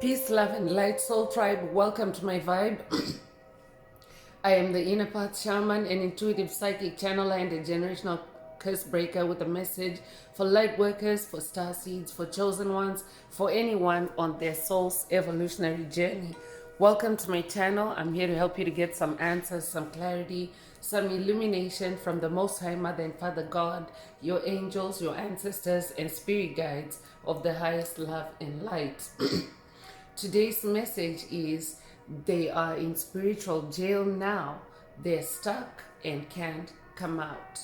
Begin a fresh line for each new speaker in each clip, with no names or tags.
Peace, love, and light, soul tribe. Welcome to my vibe. I am the inner path shaman, an intuitive psychic channeler, and a generational curse breaker with a message for light workers, for star seeds, for chosen ones, for anyone on their soul's evolutionary journey. Welcome to my channel. I'm here to help you to get some answers, some clarity, some illumination from the Most High Mother and Father God, your angels, your ancestors, and spirit guides of the highest love and light. Today's message is they are in spiritual jail now. They're stuck and can't come out.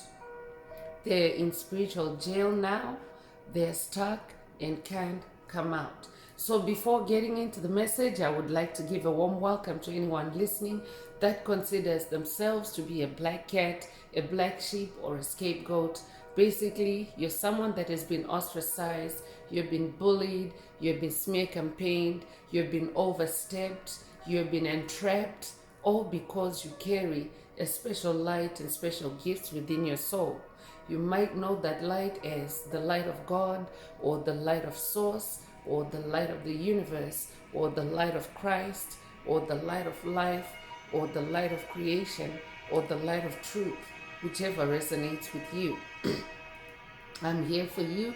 They're in spiritual jail now. They're stuck and can't come out. So before getting into the message, I would like to give a warm welcome to anyone listening that considers themselves to be a black cat, a black sheep, or a scapegoat. Basically, you're someone that has been ostracized, you've been bullied, you've been smear campaigned, you've been overstepped, you've been entrapped, all because you carry a special light and special gifts within your soul. You might know that light as the light of God, or the light of Source, or the light of the universe, or the light of Christ, or the light of life, or the light of creation, or the light of truth, whichever resonates with you. I'm here for you.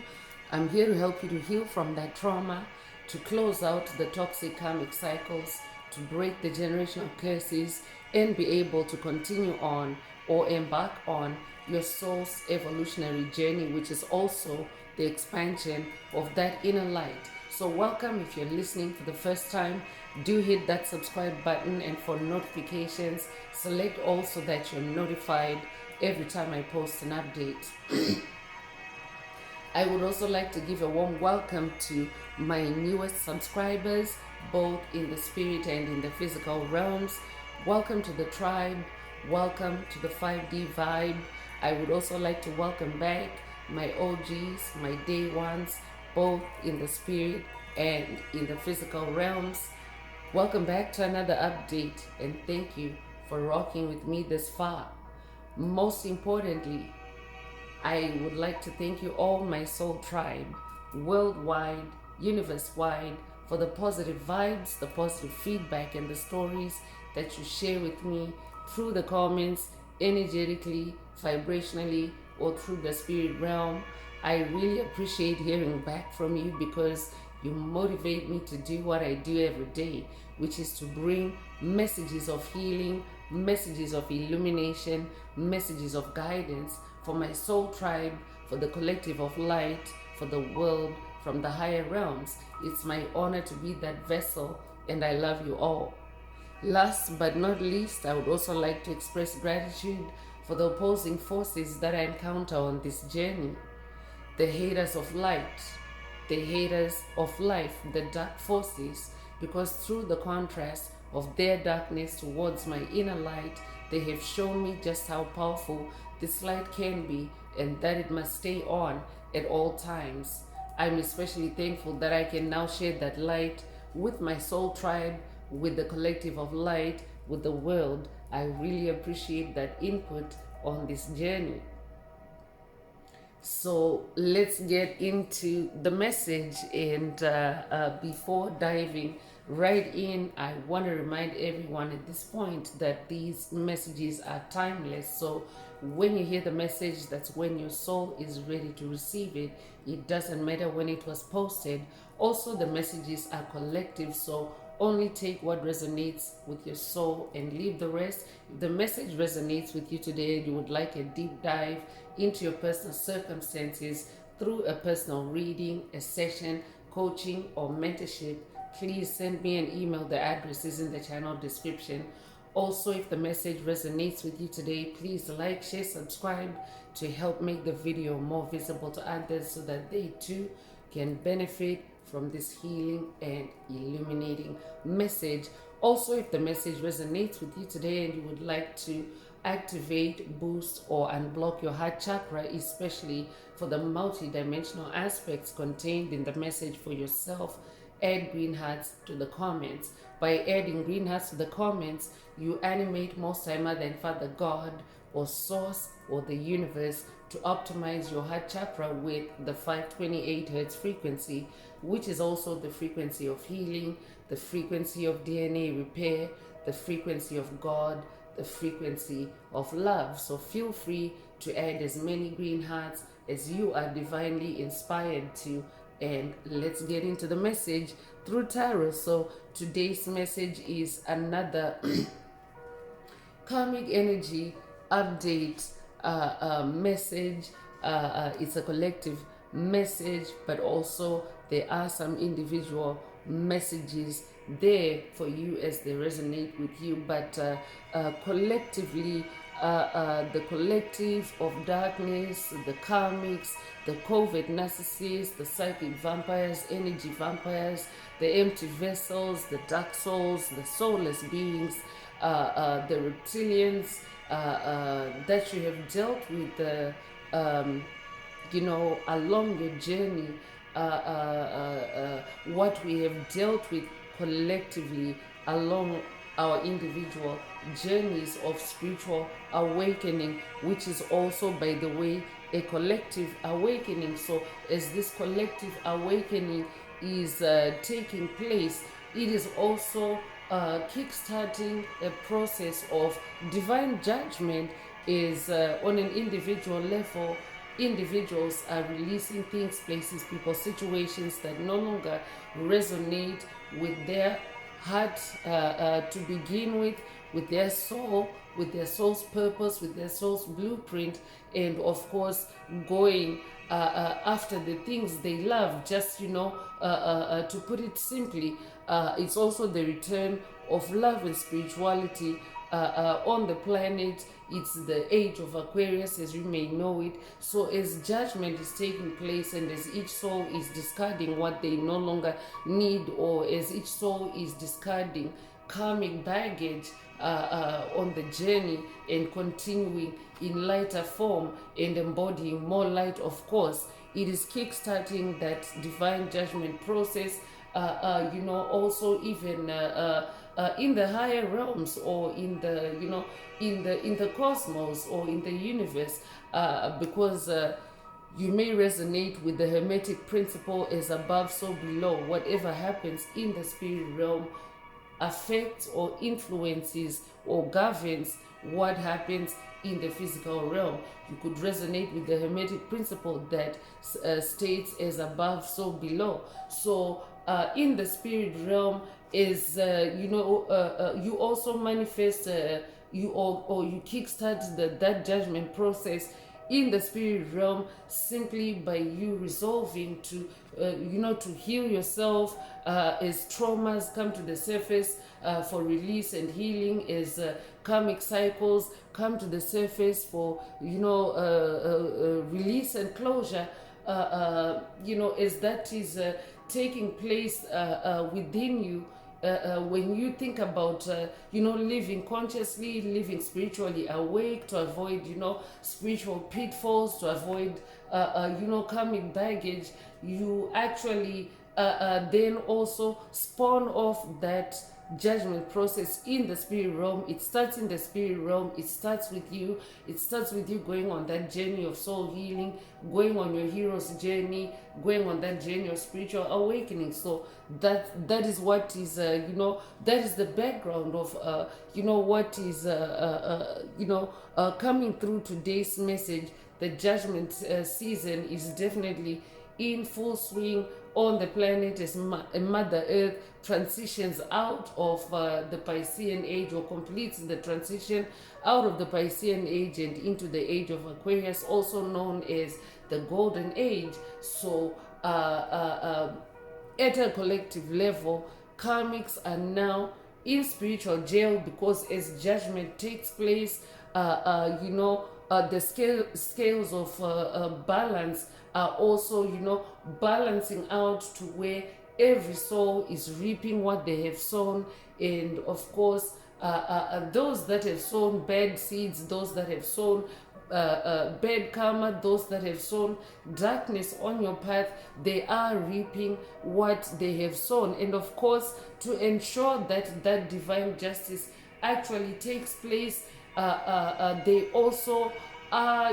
I'm here to help you to heal from that trauma, to close out the toxic karmic cycles, to break the generational curses, and be able to continue on or embark on your soul's evolutionary journey, which is also the expansion of that inner light. So welcome. If you're listening for the first time, do hit that subscribe button, and for notifications, select all so that you're notified every time I post an update. I would also like to give a warm welcome to my newest subscribers, both in the spirit and in the physical realms. Welcome to the tribe. Welcome to the 5D vibe. I would also like to welcome back my OGs, my day ones, both in the spirit and in the physical realms. Welcome back to another update, and thank you for rocking with me this far. Most importantly, I would like to thank you all, my soul tribe, worldwide, universe-wide, for the positive vibes, the positive feedback, and the stories that you share with me through the comments, energetically, vibrationally, or through the spirit realm. I really appreciate hearing back from you because you motivate me to do what I do every day, which is to bring messages of healing, messages of illumination, messages of guidance for my soul tribe, for the collective of light, for the world from the higher realms. It's my honor to be that vessel, and I love you all. Last but not least, I would also like to express gratitude for the opposing forces that I encounter on this journey. The haters of light, the haters of life, the dark forces, because through the contrast of their darkness towards my inner light, they have shown me just how powerful this light can be, and that it must stay on at all times. I'm especially thankful that I can now share that light with my soul tribe, with the collective of light, with the world. I really appreciate that input on this journey. So let's get into the message, and before diving right in, I want to remind everyone at this point that these messages are timeless. So when you hear the message, that's when your soul is ready to receive it. It doesn't matter when it was posted. Also, the messages are collective, so only take what resonates with your soul and leave the rest. If the message resonates with you today and you would like a deep dive into your personal circumstances through a personal reading, a session, coaching, or mentorship, please send me an email. The address is in the channel description. Also, if the message resonates with you today, please like, share, subscribe to help make the video more visible to others so that they too can benefit from this healing and illuminating message. Also, if the message resonates with you today and you would like to activate, boost, or unblock your heart chakra, especially for the multi-dimensional aspects contained in the message for yourself, add green hearts to the comments. By adding green hearts to the comments, you animate Most High Mother and Father God or source or the universe to optimize your heart chakra with the 528 hertz frequency, which is also the frequency of healing, the frequency of DNA repair, the frequency of God, the frequency of love. So feel free to add as many green hearts as you are divinely inspired to. And let's get into the message through tarot. So today's message is another karmic energy update message. It's a collective message, but also there are some individual messages there for you as they resonate with you. But collectively, the collective of darkness, the karmics, the covert narcissists, the psychic vampires, energy vampires, the empty vessels, the dark souls, the soulless beings, the reptilians that you have dealt with, along your journey, what we have dealt with collectively along our individual journeys of spiritual awakening, which is also, by the way, a collective awakening. So as this collective awakening is taking place, it is also kickstarting a process of divine judgment. Is on an individual level, individuals are releasing things, places, people, situations that no longer resonate with their heart to begin with their soul, with their soul's purpose, with their soul's blueprint, and of course going after the things they love. Just to put it simply, it's also the return of love and spirituality on the planet. It's the age of Aquarius, as you may know it. So as judgment is taking place, and as each soul is discarding what they no longer need, or as each soul is discarding karmic baggage on the journey and continuing in lighter form and embodying more light, of course, it is kickstarting that divine judgment process. Also even in the higher realms, or in the in the cosmos, or in the universe, because you may resonate with the hermetic principle, as above so below. Whatever happens in the spirit realm affects or influences or governs what happens in the physical realm. You could resonate with the hermetic principle that states as above so below. So in the spirit realm is you also manifest you kickstart that judgment process in the spirit realm simply by you resolving to to heal yourself as traumas come to the surface for release and healing, as karmic cycles come to the surface for release and closure, as that is taking place within you. When you think about living consciously, living spiritually awake, to avoid spiritual pitfalls, to avoid karmic baggage, you actually then also spawn off that judgment process in the spirit realm. It starts in the spirit realm. It starts with you. It starts with you going on that journey of soul healing, going on your hero's journey, going on that journey of spiritual awakening. So that is what is that is the background of what is coming through today's message. The judgment season is definitely in full swing on the planet as Mother Earth transitions out of the Piscean age, or completes the transition out of the Piscean age and into the age of Aquarius, also known as the Golden Age. So at a collective level, karmics are now in spiritual jail, because as judgment takes place, the scales of balance are also balancing out to where every soul is reaping what they have sown. And of course, those that have sown bad seeds, those that have sown bad karma, those that have sown darkness on your path, they are reaping what they have sown. And of course, to ensure that that divine justice actually takes place, they also are,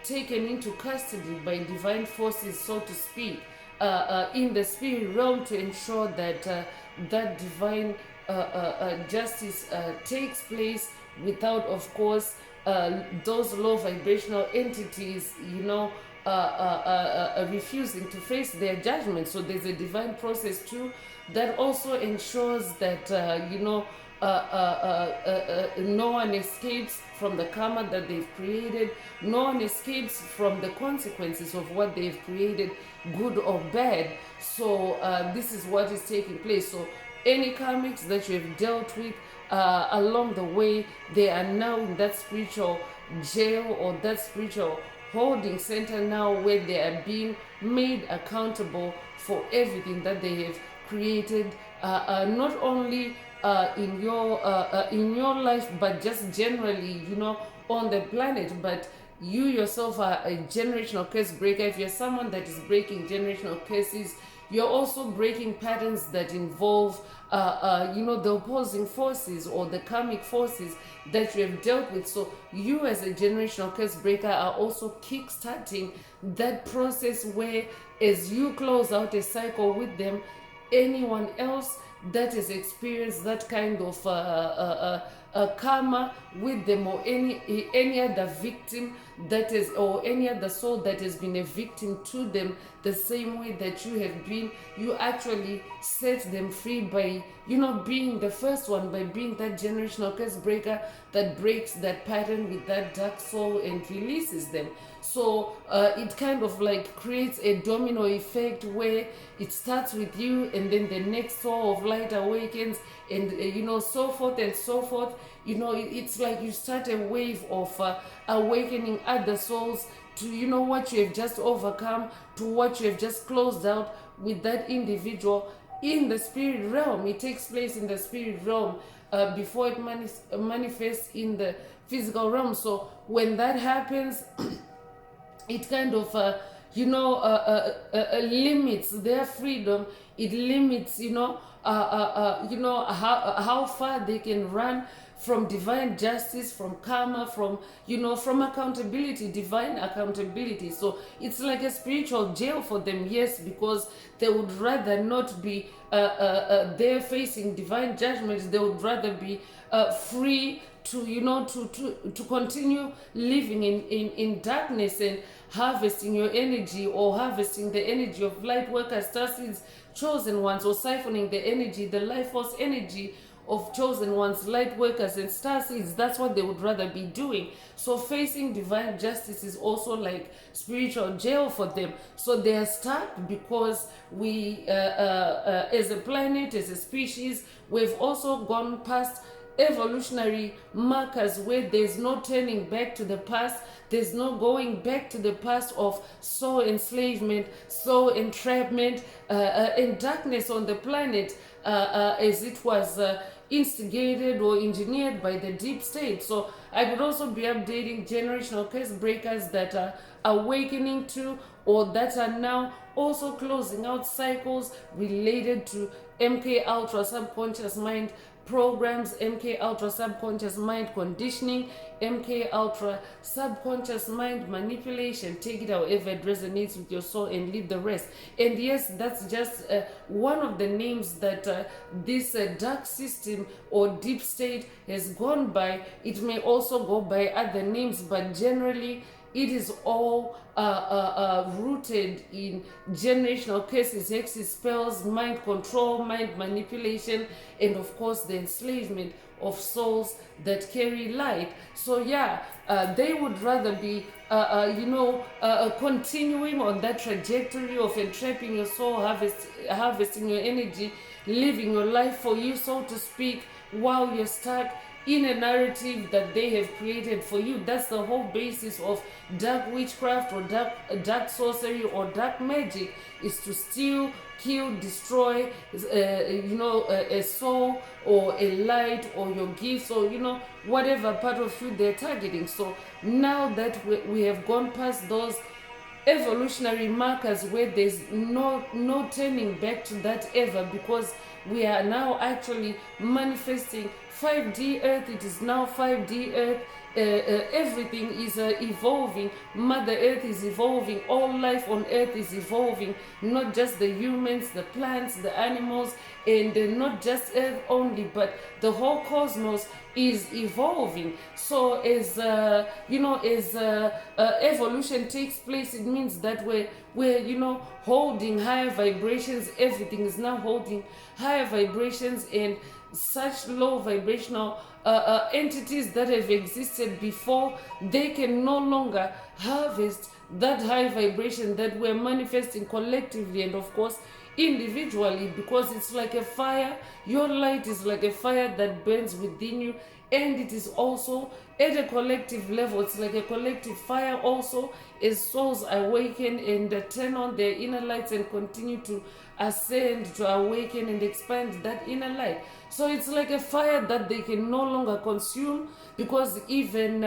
taken into custody by divine forces, so to speak, in the spirit realm, to ensure that that divine justice takes place without, of course, those low vibrational entities, refusing to face their judgment. So there's a divine process too that also ensures that, no one escapes from the karma that they've created. No one escapes from the consequences of what they've created, good or bad. So this is what is taking place. So any karmics that you have dealt with along the way, they are now in that spiritual jail or that spiritual holding center now, where they are being made accountable for everything that they have created, not only in your life, but just generally, on the planet. But you yourself are a generational curse breaker. If you're someone that is breaking generational curses, you're also breaking patterns that involve, the opposing forces or the karmic forces that you have dealt with. So you, as a generational curse breaker, are also kickstarting that process where, as you close out a cycle with them, anyone else that has experienced that kind of karma with them, or any other victim that is, or any other soul that has been a victim to them, the same way that you have been, you actually set them free by, being the first one, by being that generational curse breaker that breaks that pattern with that dark soul and releases them. So it kind of like creates a domino effect where it starts with you, and then the next soul of light awakens, and so forth and so forth. It's like you start a wave of awakening other souls to what you have just overcome, to what you have just closed out with that individual in the spirit realm. It takes place in the spirit realm before it manifests in the physical realm. So when that happens, it kind of limits their freedom. It limits how far they can run from divine justice, from karma, from accountability, divine accountability. So it's like a spiritual jail for them, yes, because they would rather not be there facing divine judgment. They would rather be free to to continue living in darkness and harvesting your energy, or harvesting the energy of light workers, star seeds, chosen ones, or siphoning the energy, the life force energy of chosen ones, light workers, and star seeds. That's what they would rather be doing. So facing divine justice is also like spiritual jail for them. So they are stuck because we, as a planet, as a species, we've also gone past evolutionary markers where there's no turning back to the past. There's no going back to the past of soul enslavement, soul entrapment, and darkness on the planet, as it was instigated or engineered by the deep state. So I would also be updating generational curse breakers that are awakening to, or that are now also closing out cycles related to MK Ultra subconscious mind programs, MK Ultra subconscious mind conditioning, MK Ultra subconscious mind manipulation. Take it however it resonates with your soul and leave the rest. And yes, that's just one of the names that this dark system or deep state has gone by. It may also go by other names, but generally it is all rooted in generational curses, hexes, spells, mind control, mind manipulation, and of course the enslavement of souls that carry light. So yeah, they would rather be continuing on that trajectory of entrapping your soul, harvesting your energy, living your life for you, so to speak, while you're stuck in a narrative that they have created for you. That's the whole basis of dark witchcraft, or dark sorcery, or dark magic, is to steal, kill, destroy, a soul, or a light, or your gifts, or whatever part of you they're targeting. So now that we have gone past those evolutionary markers where there's no turning back to that ever, because we are now actually manifesting 5D earth, it is now 5D earth. Everything is evolving. Mother Earth is evolving. All life on Earth is evolving. Not just the humans, the plants, the animals, and not just Earth only, but the whole cosmos is evolving. So as as evolution takes place, it means that we're holding higher vibrations. Everything is now holding higher vibrations, and such low vibrational entities that have existed before, they can no longer harvest that high vibration that we're manifesting collectively and of course individually, because it's like a fire. Your light is like a fire that burns within you, and it is also at a collective level. It's like a collective fire also, as souls awaken and turn on their inner lights and continue to ascend, to awaken and expand that inner light. So it's like a fire that they can no longer consume, because even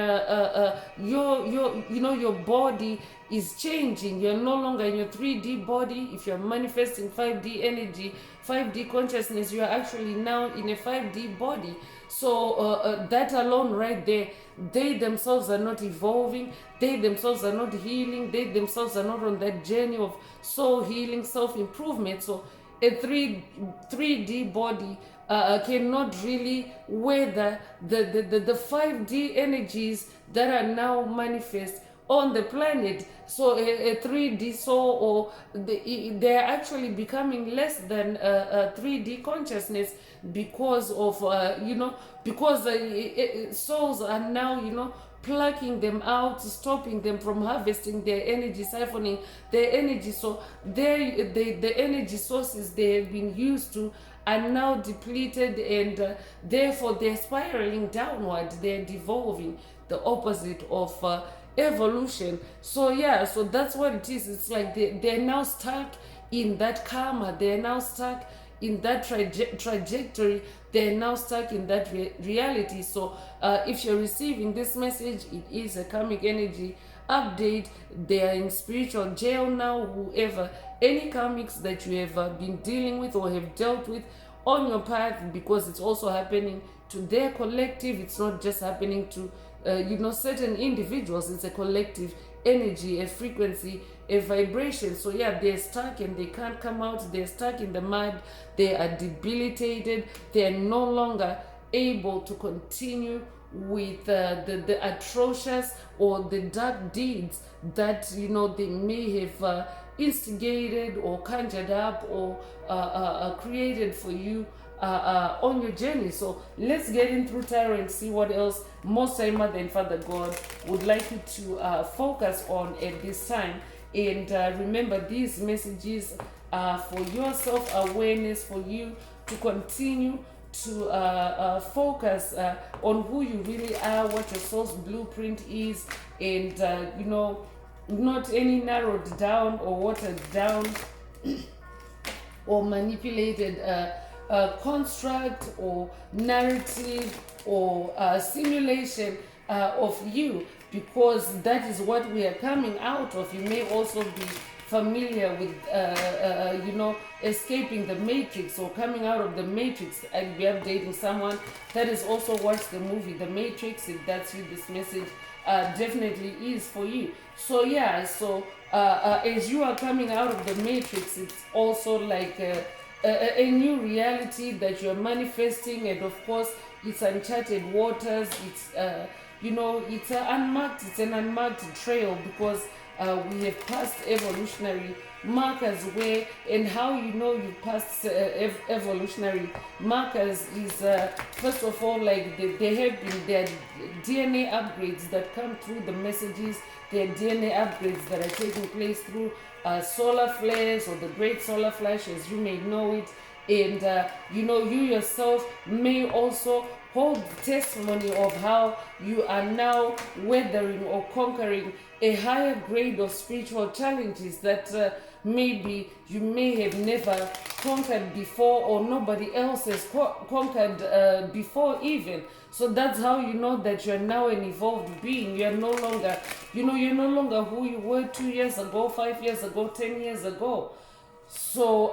your body is changing. You're no longer in your 3D body. If you're manifesting 5D energy, 5D consciousness, you are actually now in a 5D body. So that alone right there, they themselves are not evolving, they themselves are not healing, they themselves are not on that journey of soul healing, self-improvement. So a 3D body cannot really weather the 5D energies that are now manifest on the planet. So a 3D soul, or they're actually becoming less than a 3D consciousness, because of souls are now plucking them out, stopping them from harvesting their energy, siphoning their energy. So the energy sources they have been used to are now depleted, and therefore they're spiraling downward, they're devolving, the opposite of evolution. So so that's what it is. It's like they're now stuck in that karma, they're now stuck in that trajectory, they're now stuck in that reality. So if you're receiving this message, it is a karmic energy update. They are in spiritual jail now. Whoever, any karmics that you have been dealing with or have dealt with on your path, because it's also happening to their collective. It's not just happening to certain individuals. It's a collective energy, a frequency, a vibration. So they're stuck and they can't come out. They're stuck in the mud. They are debilitated. They're no longer able to continue with the atrocious or the dark deeds that they may have instigated or conjured up or created for you on your journey. So let's get in through tarot and see what else Most High Mother and Father God would like you to focus on at this time. And remember, these messages are for your self-awareness, for you to continue to focus on who you really are, what your soul's blueprint is, and not any narrowed down or watered down or manipulated construct or narrative or simulation of you, because that is what we are coming out of. You may also be familiar with escaping the matrix or coming out of the matrix. I'll be updating someone that has also watched the movie The Matrix. If that's you, this message definitely is for you. So as you are coming out of the matrix, it's also like a new reality that you're manifesting, and of course it's uncharted waters. It's it's an unmarked trail, because we have passed evolutionary markers where, and how you passed evolutionary markers is first of all, like there have been their DNA upgrades that come through the messages. There are DNA upgrades that are taking place through solar flares or the great solar flash, as you may know it. And you yourself may also hold testimony of how you are now weathering or conquering a higher grade of spiritual challenges that maybe you may have never conquered before, or nobody else has conquered before even. So that's how you know that you're now an evolved being. You're no longer, you're no longer who you were 2 years ago, 5 years ago, 10 years ago. So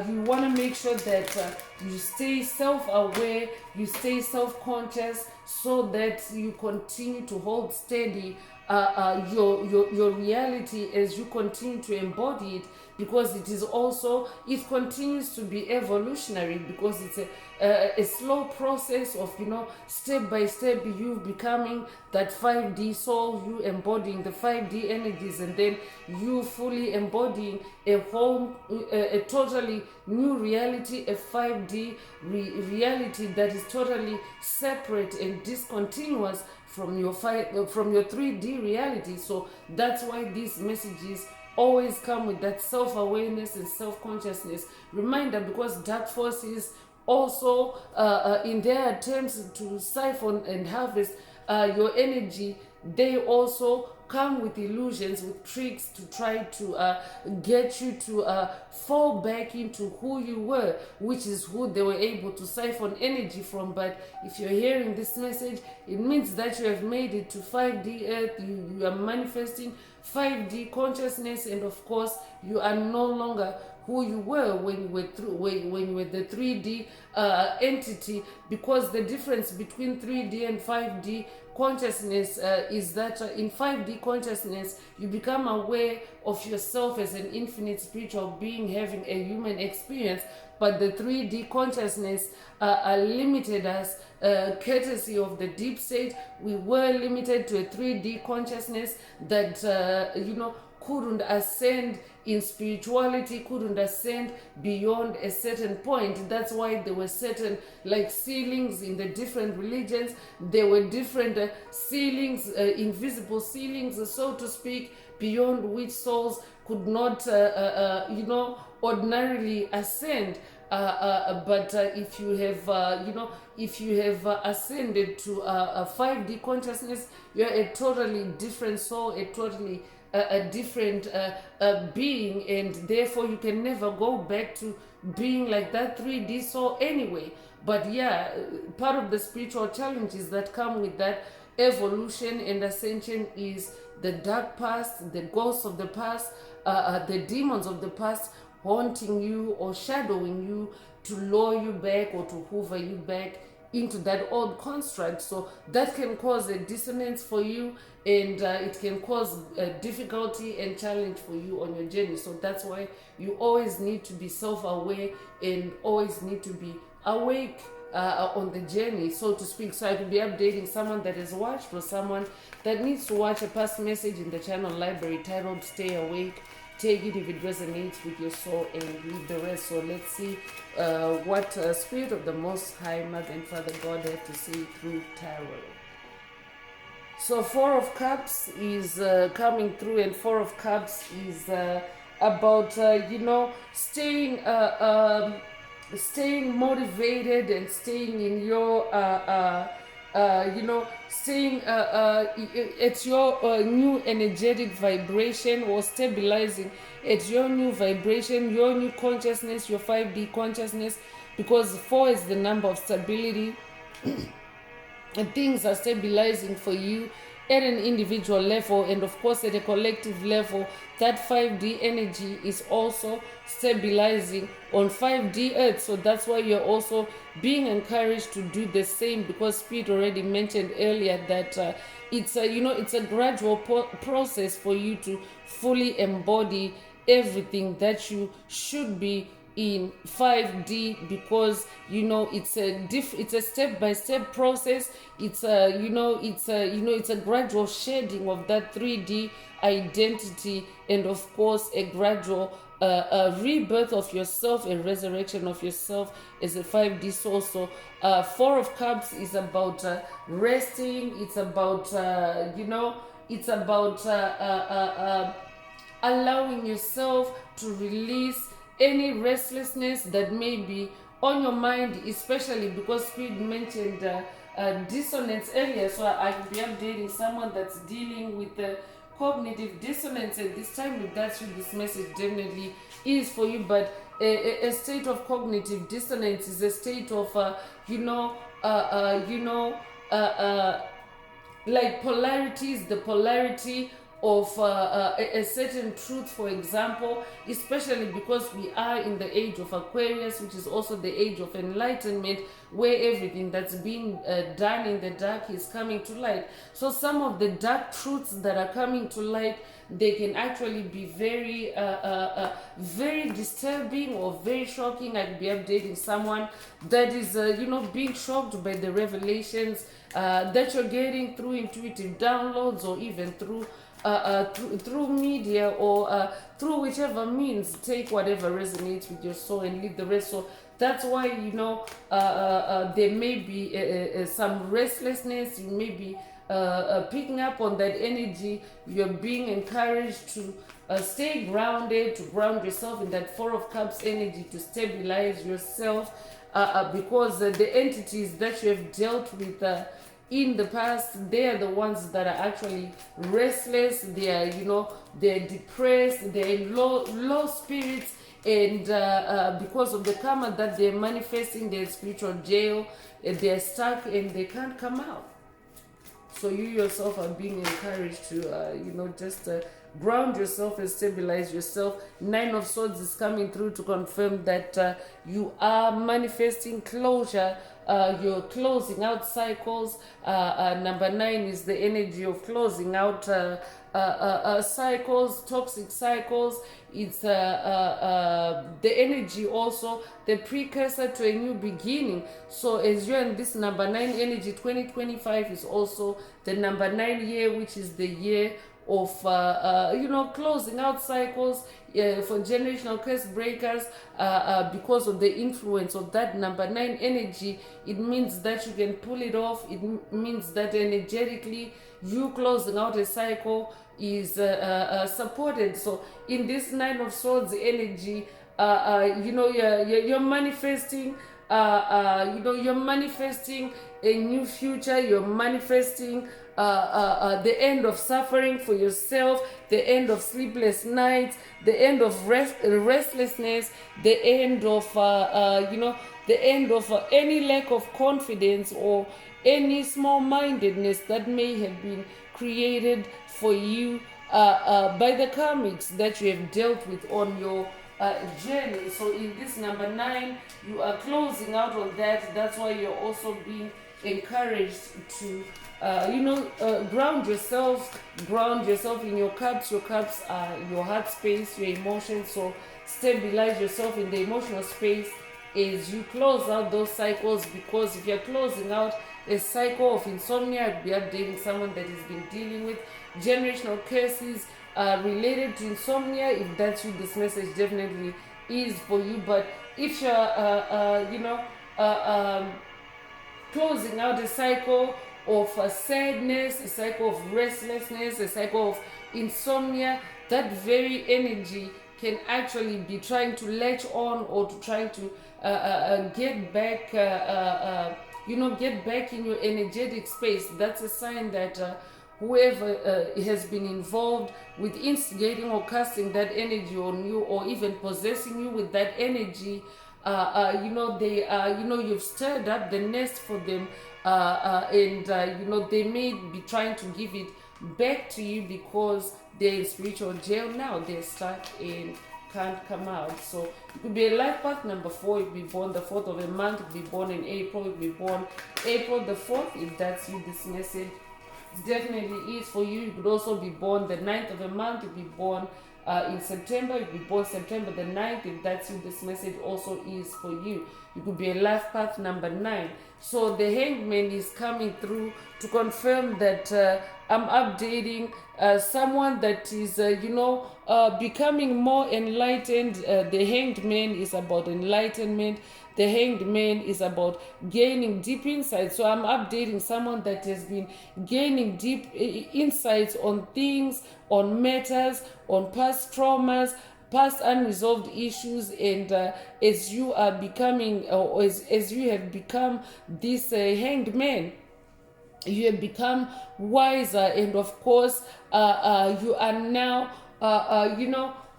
you want to make sure that you stay self-aware, you stay self-conscious, so that you continue to hold steady your reality as you continue to embody it, because it is also, it continues to be evolutionary, because it's a slow process of, you know, step by step, you becoming that 5D soul, you embodying the 5D energies, and then you fully embodying a whole a totally new reality, a 5D reality that is totally separate and discontinuous from your 3D reality. So that's why these messages always come with that self-awareness and self-consciousness reminder, because dark forces also in their attempts to siphon and harvest your energy, they also come with illusions, with tricks to try to get you to fall back into who you were, which is who they were able to siphon energy from. But if you're hearing this message, it means that you have made it to 5D earth, you are manifesting 5D consciousness, and of course you are no longer who you were when you were when you were the 3D entity, because the difference between 3D and 5D consciousness is that in 5D consciousness you become aware of yourself as an infinite spiritual being having a human experience, but the 3D consciousness are limited us courtesy of the deep state. We were limited to a 3D consciousness that you know, couldn't ascend in spirituality, couldn't ascend beyond a certain point. That's why there were certain like ceilings in the different religions. There were different ceilings, invisible ceilings, so to speak, beyond which souls could not you know, ordinarily ascend. But if you have you know, if you have ascended to a 5D consciousness, you're a totally different soul, a totally a different being, and therefore you can never go back to being like that 3D soul anyway. But yeah, part of the spiritual challenges that come with that evolution and ascension is the dark past, the ghosts of the past, the demons of the past haunting you or shadowing you to lure you back or to hoover you back into that old construct. So that can cause a dissonance for you, and it can cause difficulty and challenge for you on your journey. So that's why you always need to be self-aware and always need to be awake on the journey, so to speak. So I could be updating someone that has watched, or someone that needs to watch a past message in the channel library titled Stay Awake. Take it if it resonates with your soul and leave the rest. So let's see what Spirit of the Most High, Mother and Father God have to say through tarot. So 4 of Cups is coming through, and 4 of Cups is about you know, staying staying motivated and staying in your you know, staying at your new energetic vibration, or stabilizing at your new vibration, your new consciousness, your 5D consciousness, because 4 is the number of stability. And things are stabilizing for you at an individual level, and of course at a collective level. That 5D energy is also stabilizing on 5D earth. So that's why you're also being encouraged to do the same, because Spirit already mentioned earlier that it's a, you know, it's a gradual process for you to fully embody everything that you should be in 5D, because you know, it's a step-by-step process. It's a, you know, it's a gradual shedding of that 3D identity, and of course a gradual rebirth of yourself and resurrection of yourself as a 5D soul. So 4 of Cups is about resting. It's about you know, it's about allowing yourself to release any restlessness that may be on your mind, especially because Spirit mentioned dissonance earlier. So I could be updating someone that's dealing with cognitive dissonance, and this time with that, this message definitely is for you. But a state of cognitive dissonance is a state of you know, like polarities, the polarity of a certain truth, for example, especially because we are in the age of Aquarius, which is also the age of enlightenment, where everything that's being done in the dark is coming to light. So some of the dark truths that are coming to light, they can actually be very very disturbing or very shocking. I'd be updating someone that is being shocked by the revelations that you're getting through intuitive downloads, or even through media, or through whichever means. Take whatever resonates with your soul and leave the rest. So that's why there may be some restlessness. You may be picking up on that energy. You're being encouraged to stay grounded, to ground yourself in that Four of Cups energy, to stabilize yourself, because the entities that you have dealt with in the past, they are the ones that are actually restless. They are, they're depressed, they're in low spirits, and because of the karma that they're manifesting, they're in spiritual jail, they're stuck and they can't come out. So you yourself are being encouraged to, just ground yourself and stabilize yourself. Nine of Swords is coming through to confirm that you are manifesting closure. You're closing out cycles. Number 9 is the energy of closing out cycles, toxic cycles. It's the energy also, the precursor to a new beginning. So as you're in this number 9 energy, 2025 is also the number 9 year, which is the year of closing out cycles for generational curse breakers. Because of the influence of that number 9 energy, it means that you can pull it off. It means that energetically you closing out a cycle is supported. So in this 9 of Swords energy, you're manifesting you're manifesting a new future. You're manifesting the end of suffering for yourself, the end of sleepless nights, the end of restlessness, the end of the end of any lack of confidence or any small-mindedness that may have been created for you by the karmics that you have dealt with on your journey. So in this number 9, you are closing out on that. That's why you're also being encouraged to ground yourself in your cups. Your cups are your heart space, your emotions. So stabilize yourself in the emotional space as you close out those cycles, because if you're closing out a cycle of insomnia, I'd be updating someone that has been dealing with generational curses related to insomnia. If that's you, this message definitely is for you. But if you're closing out a cycle of sadness, a cycle of restlessness, a cycle of insomnia, that very energy can actually be trying to latch on, or to trying to get back get back in your energetic space. That's a sign that whoever has been involved with instigating or casting that energy on you, or even possessing you with that energy, you've stirred up the nest for them, and they may be trying to give it back to you because they're in spiritual jail now. They're stuck and can't come out. So it could be a life path number 4. You'll be born the 4th of a month. You'll be born in April. You'll be born April the 4th. If that's you, this message definitely is for you. You could also be born the 9th of a month. You'll be born in September. You'll be born September the 9th. If that's you, this message also is for you. You could be a life path number 9. So the Hangman is coming through to confirm that I'm updating someone that is, becoming more enlightened. The Hanged Man is about enlightenment. The Hanged Man is about gaining deep insights. So I'm updating someone that has been gaining deep insights on things, on matters, on past traumas, past unresolved issues. And as you are becoming, or as you have become this Hanged Man, you have become wiser, and of course you are now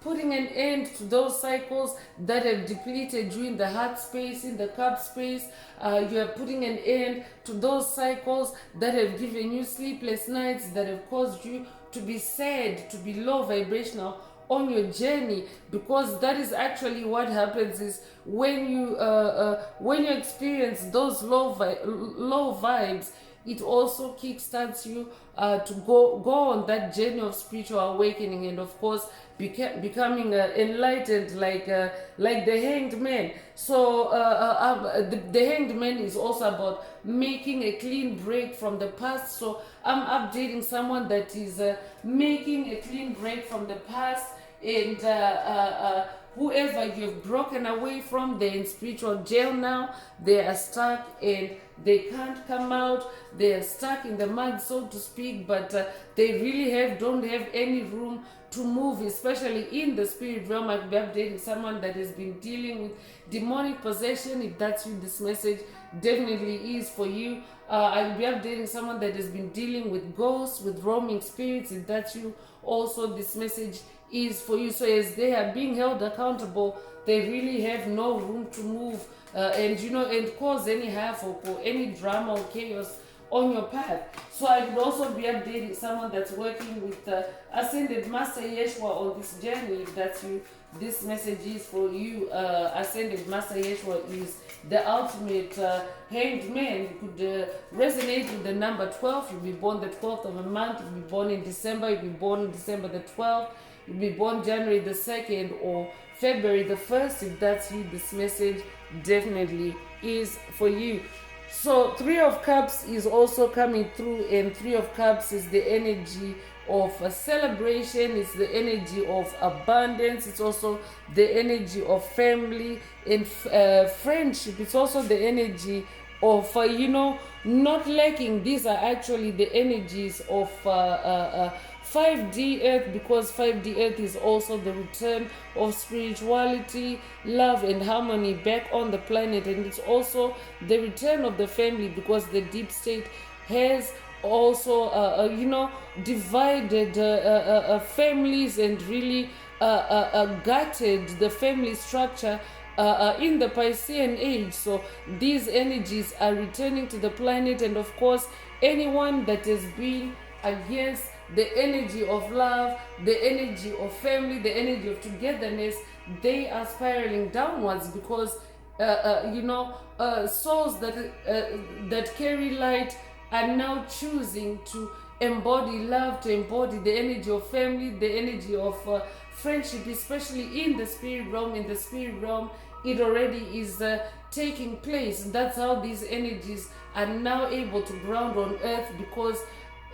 putting an end to those cycles that have depleted you in the heart space, in the cup space. You are putting an end to those cycles that have given you sleepless nights, that have caused you to be sad, to be low vibrational on your journey, because that is actually what happens is when you experience those low vibes, it also kickstarts you to go on that journey of spiritual awakening, and of course becoming enlightened, like the hanged man. So the hanged man is also about making a clean break from the past. So I'm updating someone that is making a clean break from the past, and whoever you've broken away from, they're in spiritual jail now. They are stuck and they can't come out. They are stuck in the mud, so to speak, but they really don't have any room to move, especially in the spirit realm. I'll be updating someone that has been dealing with demonic possession. If that's you, this message definitely is for you. I'll be updating someone that has been dealing with ghosts, with roaming spirits. If that's you, also this message is for you. So as they are being held accountable, they really have no room to move and cause any havoc or any drama or chaos on your path. So I could also be updating someone that's working with Ascended Master Yeshua on this journey. If that's you, this message is for you. Ascended Master Yeshua is the ultimate hanged man. You could resonate with the number 12. You'll be born the 12th of a month. You'll be born in December. You'll be born in December the 12th. You'll be born January the 2nd or February the 1st. If that's you, this message definitely is for you. So 3 of Cups is also coming through, and 3 of Cups is the energy of a celebration. It's the energy of abundance. It's also the energy of family and friendship. It's also the energy of not lacking. These are actually the energies of 5D Earth, because 5D Earth is also the return of spirituality, love and harmony back on the planet, and it's also the return of the family, because the deep state has also divided families and really gutted the family structure in the Piscean age. So these energies are returning to the planet, and of course anyone that has been against the energy of love, the energy of family, the energy of togetherness, they are spiraling downwards, because souls that carry light are now choosing to embody love, to embody the energy of family, the energy of friendship, especially in the spirit realm. In the spirit realm, it already is taking place. That's how these energies are now able to ground on earth, because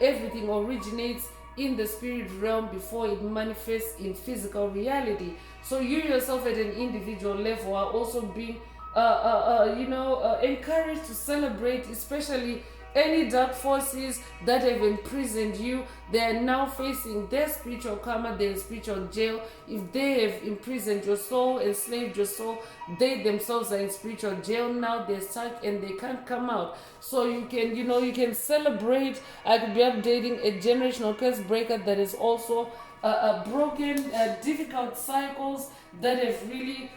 everything originates in the spirit realm before it manifests in physical reality. So you yourself at an individual level are also being encouraged to celebrate, especially any dark forces that have imprisoned you. They are now facing their spiritual karma, their spiritual jail. If they have imprisoned your soul, enslaved your soul, they themselves are in spiritual jail now. They're stuck and they can't come out. So you can celebrate. I could be updating a generational curse breaker that is also broken difficult cycles that have really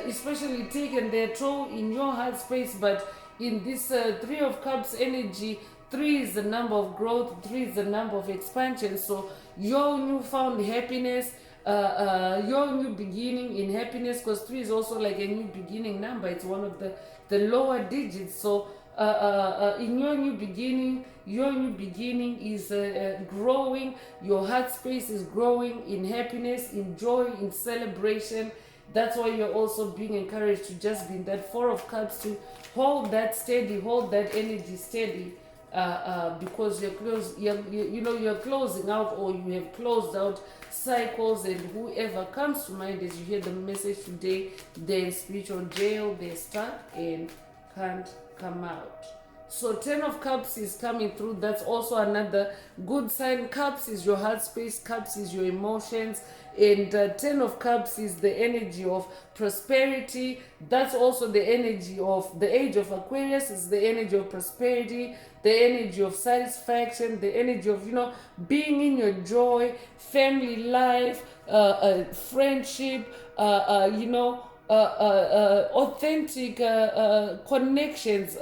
especially taken their toll in your heart space. But in this 3 of Cups energy, 3 is the number of growth, 3 is the number of expansion. So your newfound happiness, your new beginning in happiness, because 3 is also like a new beginning number. It's one of the lower digits. So in your new beginning is growing. Your heart space is growing in happiness, in joy, in celebration. That's why you're also being encouraged to just be in that 4 of Cups, to hold that steady, hold that energy steady, because you're closing out, or you have closed out cycles. And whoever comes to mind as you hear the message today, they're in spiritual jail, they're stuck and can't come out. So 10 of Cups is coming through. That's also another good sign. Cups is your heart space. Cups is your emotions. And 10 of Cups is the energy of prosperity. That's also the energy of the age of Aquarius. It's the energy of prosperity, the energy of satisfaction, the energy of, being in your joy, family life, friendship, authentic connections,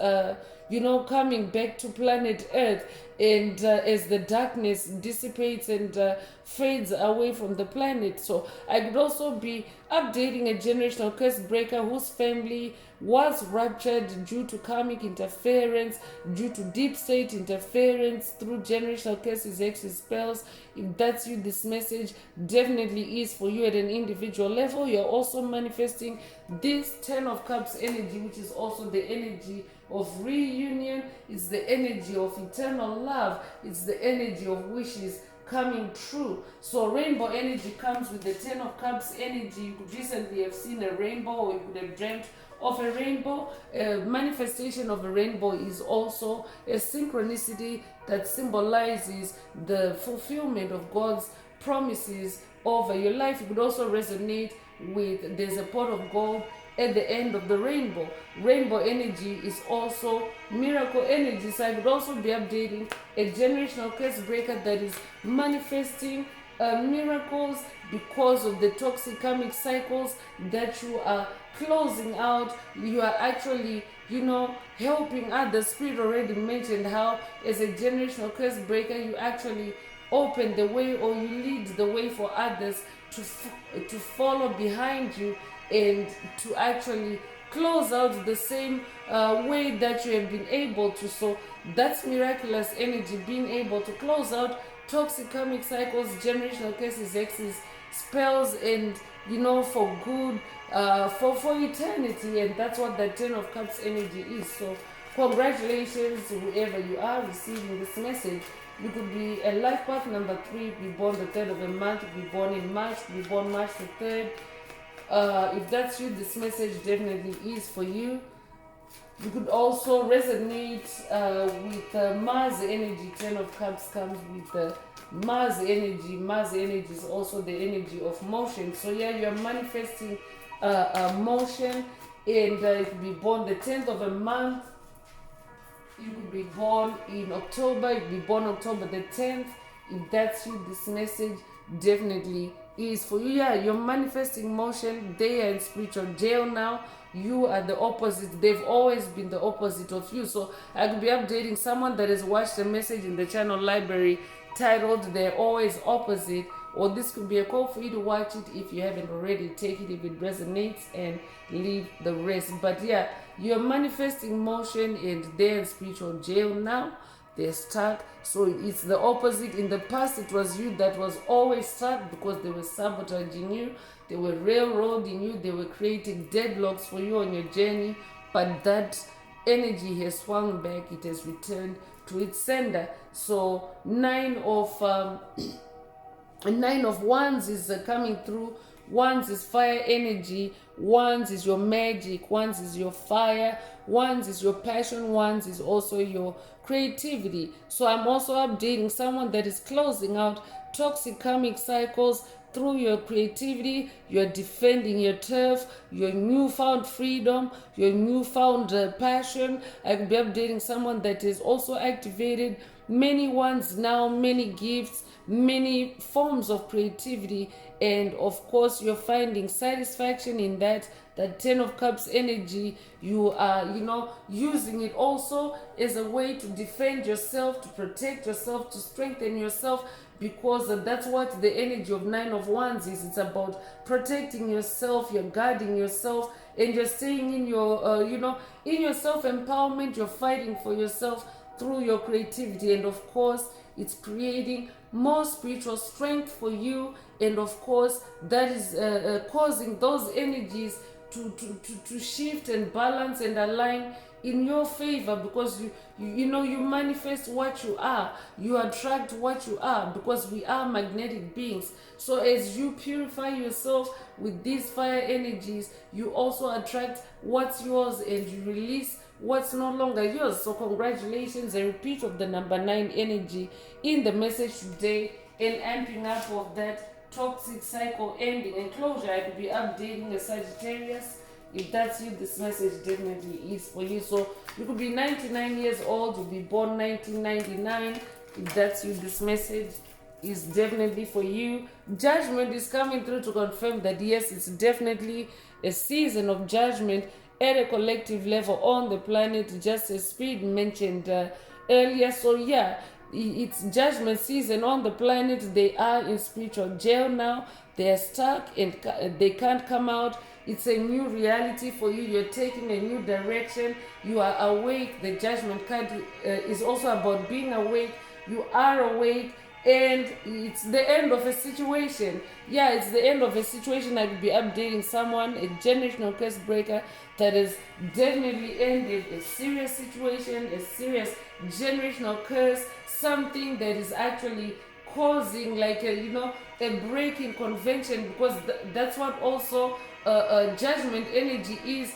coming back to planet Earth. And as the darkness dissipates and fades away from the planet. So I could also be updating a generational curse breaker whose family was ruptured due to karmic interference, due to deep state interference through generational curses, hexes, spells. If that's you, this message definitely is for you at an individual level. You're also manifesting this 10 of Cups energy, which is also the energy of reunion. It's the energy of eternal love. It's the energy of wishes coming true. So rainbow energy comes with the 10 of Cups energy. You could recently have seen a rainbow, or you could have dreamt of a rainbow. Manifestation of a rainbow is also a synchronicity that symbolizes the fulfillment of God's promises over your life. It could also resonate with there's a pot of gold at the end of the rainbow. Rainbow energy is also miracle energy. So I could also be updating a generational curse breaker that is manifesting miracles because of the toxic karmic cycles that you are closing out. You are actually, helping others. Spirit already mentioned how as a generational curse breaker, you actually open the way, or you lead the way for others to follow behind you and to actually close out the same way that you have been able to. So that's miraculous energy, being able to close out toxic karmic cycles, generational curses, hexes, spells, and for good, for eternity. And that's what the 10 of Cups energy is. So congratulations to whoever you are receiving this message. You could be a life path number 3, be born the 3rd of a month, be born in March, be born March the 3rd. If that's you, this message definitely is for you. You could also resonate with Mars energy. 10 of Cups comes with Mars energy. Mars energy is also the energy of motion. So yeah, you're manifesting motion, and you could be born the 10th of a month. You could be born in October. You could be born October the 10th. If that's you, this message definitely is for you. Yeah, you're manifesting motion. They are in spiritual jail now. You are the opposite. They've always been the opposite of you. So I could be updating someone that has watched a message in the channel library titled "They're Always Opposite," or this could be a call for you to watch it if you haven't already. Take it if it resonates and leave the rest. But yeah, you're manifesting motion, and they're in spiritual jail now. They're stuck. So it's the opposite. In the past, it was you that was always stuck because they were sabotaging you. They were railroading you. They were creating deadlocks for you on your journey. But that energy has swung back. It has returned to its sender. So 9 of Wands is coming through. Wands is fire energy. Wands is your magic. Wands is your fire. Wands is your passion. Wands is also your creativity. So I'm also updating someone that is closing out toxic karmic cycles through your creativity. You're defending your turf, your newfound freedom, your newfound passion. I could be updating someone that is also activated many ones now, many gifts, many forms of creativity, and of course you're finding satisfaction in that 10 of Cups energy. You are using it also as a way to defend yourself, to protect yourself, to strengthen yourself, because that's what the energy of 9 of Wands is. It's about protecting yourself, you're guarding yourself, and you're staying in your in your self-empowerment. You're fighting for yourself through your creativity, and of course it's creating more spiritual strength for you, and of course that is causing those energies to shift and balance and align in your favor, because you manifest what you are, you attract what you are, because we are magnetic beings. So as you purify yourself with these fire energies, you also attract what's yours, and you release what's no longer yours. So congratulations, a repeat of the number 9 energy in the message today, and amping up of that toxic cycle ending and closure. I could be updating a Sagittarius. If that's you, this message definitely is for you. So you could be 99 years old, you'll be born 1999. If that's you, this message is definitely for you. Judgment is coming through to confirm that yes, it's definitely a season of judgment at a collective level on the planet, just as Speed mentioned earlier. So yeah, it's judgment season on the planet. They are in spiritual jail now. They are stuck and they can't come out. It's a new reality for you. You're taking a new direction. You are awake. The judgment card is also about being awake. You are awake, and it's the end of a situation. Yeah, it's the end of a situation. I could be updating someone, a generational curse breaker that has definitely ended a serious situation, a serious generational curse, something that is actually causing like a break in convention, because that's what also judgment energy is.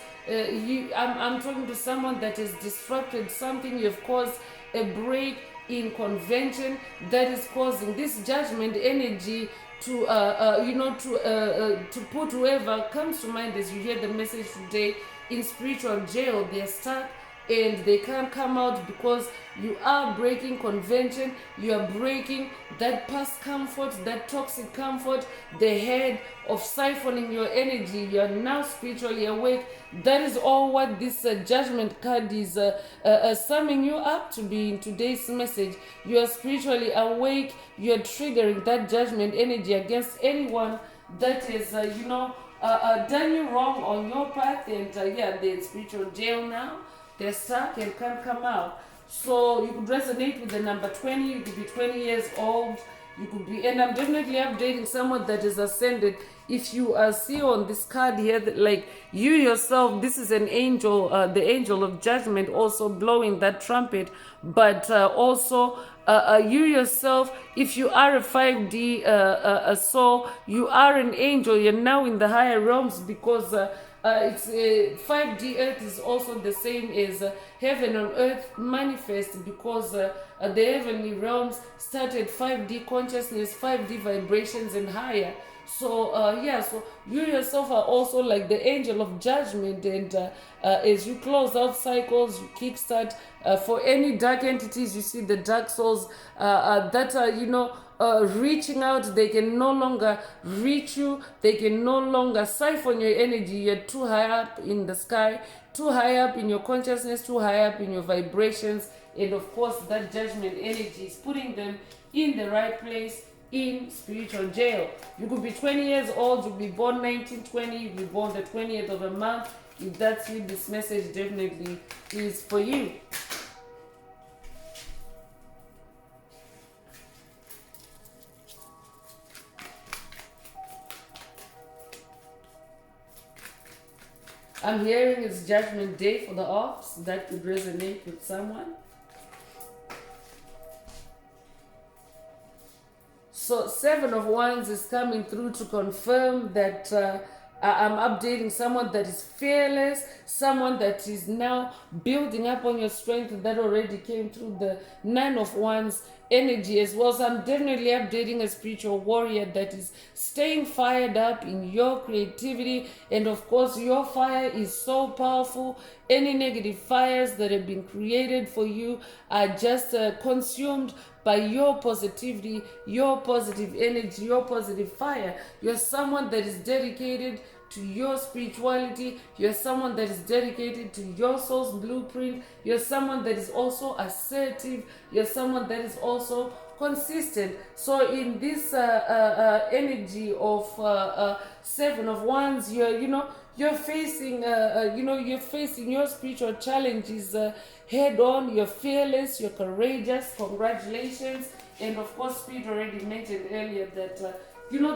I'm talking to someone that has disrupted something. You've caused a break in convention that is causing this judgment energy to to put whoever comes to mind as you hear the message today in spiritual jail. They're stuck and they can't come out because you are breaking convention. You are breaking that past comfort, that toxic comfort, the head of siphoning your energy. You are now spiritually awake. That is all what this judgment card is summing you up to be in today's message. You are spiritually awake. You are triggering that judgment energy against anyone that is done you wrong on your path, and yeah, they're in spiritual jail now. They're stuck and can't come out. So you could resonate with the number 20. You could be 20 years old. You could be, and I'm definitely updating someone that is ascended. If you see on this card here, that, like you yourself, this is an angel, the angel of judgment, also blowing that trumpet. But also, you yourself, if you are a 5D soul, you are an angel. You're now in the higher realms, because it's 5D earth is also the same as heaven on earth manifest, because the heavenly realms started 5D consciousness, 5D vibrations and higher. So yeah, so you yourself are also like the angel of judgment, and as you close out cycles, you kickstart for any dark entities. You see the dark souls that are reaching out. They can no longer reach you. They can no longer siphon your energy. You're too high up in the sky, too high up in your consciousness, too high up in your vibrations. And of course, that judgment energy is putting them in the right place in spiritual jail. You could be 20 years old. You could be born 1920. You could be born the 20th of a month. If that's you, this message definitely is for you. I'm hearing it's Judgment Day for the ops. That could resonate with someone. So 7 of Wands is coming through to confirm that I'm updating someone that is fearless, someone that is now building up on your strength that already came through the 9 of Wands energy as well. So I'm definitely updating a spiritual warrior that is staying fired up in your creativity. And of course, your fire is so powerful. Any negative fires that have been created for you are just consumed by your positivity, your positive energy, your positive fire. You're someone that is dedicated to your spirituality. You're someone that is dedicated to your soul's blueprint. You're someone that is also assertive. You're someone that is also consistent. So in this energy of 7 of Wands, you're facing your spiritual challenges head on. You're fearless, you're courageous. Congratulations. And of course, Spirit already mentioned earlier that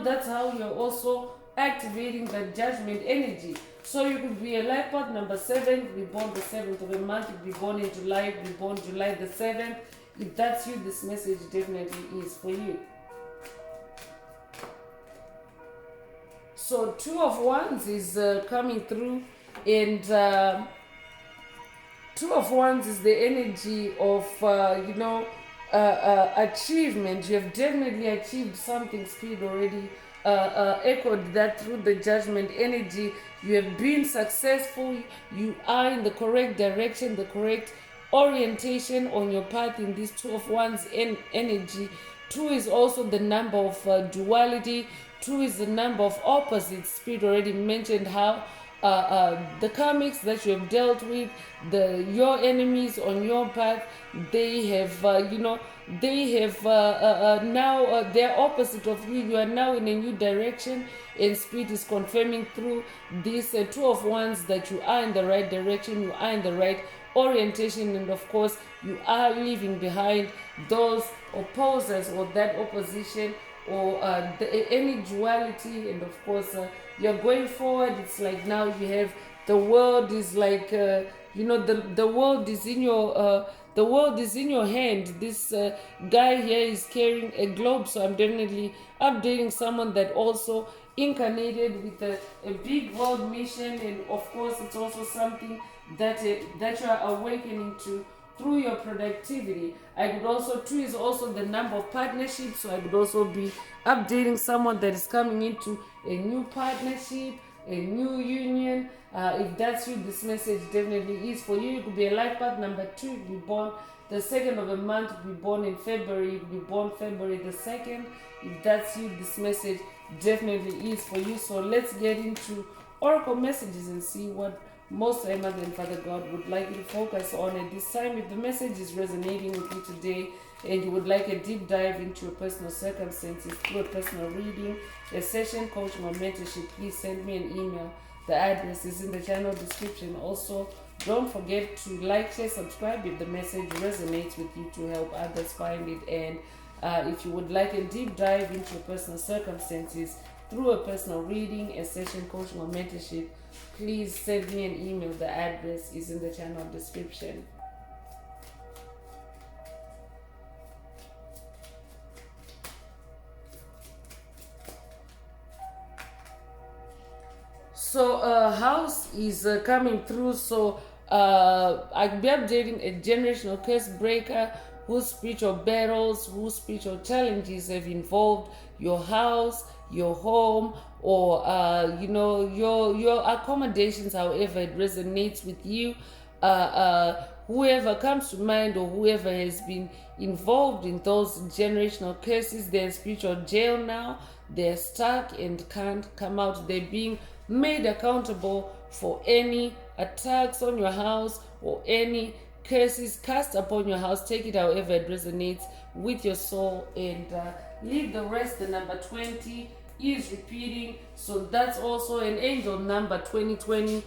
that's how you're also activating the judgment energy. So you could be a life path number 7, you could be born the 7th of a month, you could be born in July, you could be born July the 7th. If that's you, this message definitely is for you. So 2 of Wands is coming through, and 2 of Wands is the energy of achievement. You have definitely achieved something. Spirit already echoed that through the judgment energy. You have been successful. You are in the correct direction, the correct orientation on your path in this 2 of Wands energy. 2 is also the number of duality. 2 is the number of opposites. Spirit already mentioned how the karmics that you have dealt with, your enemies on your path, they have they have now they're opposite of you. You are now in a new direction, and spirit is confirming through this two of wands that you are in the right direction, you are in the right orientation, and of course you are leaving behind those opposers or that opposition, or any duality, and of course you're going forward. It's like now you have the world is like the world is in your the world is in your hand. This guy here is carrying a globe, so I'm definitely updating someone that also incarnated with a big world mission, and of course it's also something that that you are awakening to through your productivity. I could also, two is also the number of partnerships, so I could also be updating someone that is coming into a new partnership, a new union. If that's you, this message definitely is for you. You could be a life path number 2, you could be born the 2nd of a month, you could be born in February, you could be born February the 2nd. If that's you, this message definitely is for you. So let's get into oracle messages and see what most High Mother and Father God would like you to focus on at this time. If the message is resonating with you today and you would like a deep dive into your personal circumstances through a personal reading, a session, coaching, or mentorship, please send me an email. The address is in the channel description. Also, don't forget to like, share, subscribe if the message resonates with you to help others find it. And if you would like a deep dive into your personal circumstances through a personal reading, a session, coaching, or mentorship, please send me an email. The address is in the channel description. So house is coming through. So I'll be updating a generational curse breaker whose spiritual battles, whose spiritual challenges have involved your house, your home, or your accommodations. However it resonates with you, whoever comes to mind, or whoever has been involved in those generational curses, they're in spiritual jail now. They're stuck and can't come out. They're being made accountable for any attacks on your house or any curses cast upon your house. Take it however it resonates with your soul, and leave the rest. The number 20 is repeating, so that's also an angel number 2020,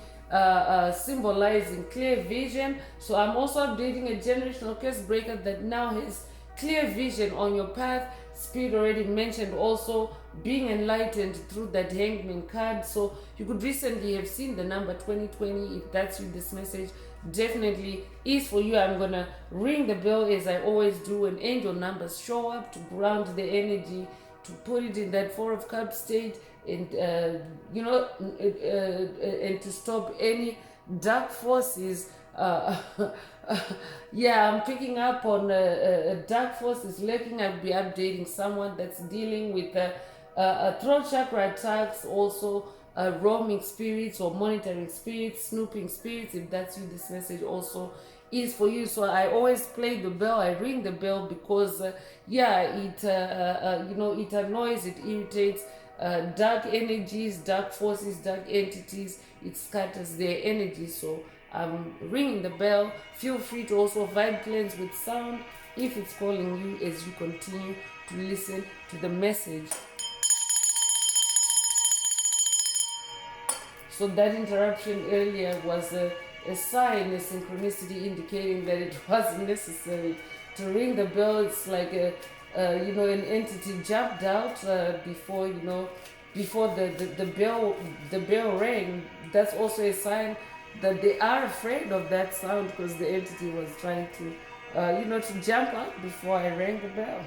symbolizing clear vision. So I'm also updating a generational curse breaker that now has clear vision on your path. Spirit already mentioned also being enlightened through that hangman card. So you could recently have seen the number 2020. If that's you, this message definitely is for you. I'm gonna ring the bell as I always do when angel numbers show up, to ground the energy, to put it in that 4 of Cups state, and and to stop any dark forces. Yeah, I'm picking up on dark forces lurking. I'll be updating someone that's dealing with throat chakra attacks, also roaming spirits or monitoring spirits, snooping spirits. If that's you, this message also is for you. So I always play the bell, I ring the bell, because it it annoys, it irritates dark energies, dark forces, dark entities. It scatters their energy. So I'm ringing the bell. Feel free to also vibe cleanse with sound if it's calling you as you continue to listen to the message. So that interruption earlier was a sign, a synchronicity indicating that it wasn't necessary to ring the bell. It's like an entity jumped out before the bell rang. That's also a sign that they are afraid of that sound, because the entity was trying to to jump out before I rang the bell.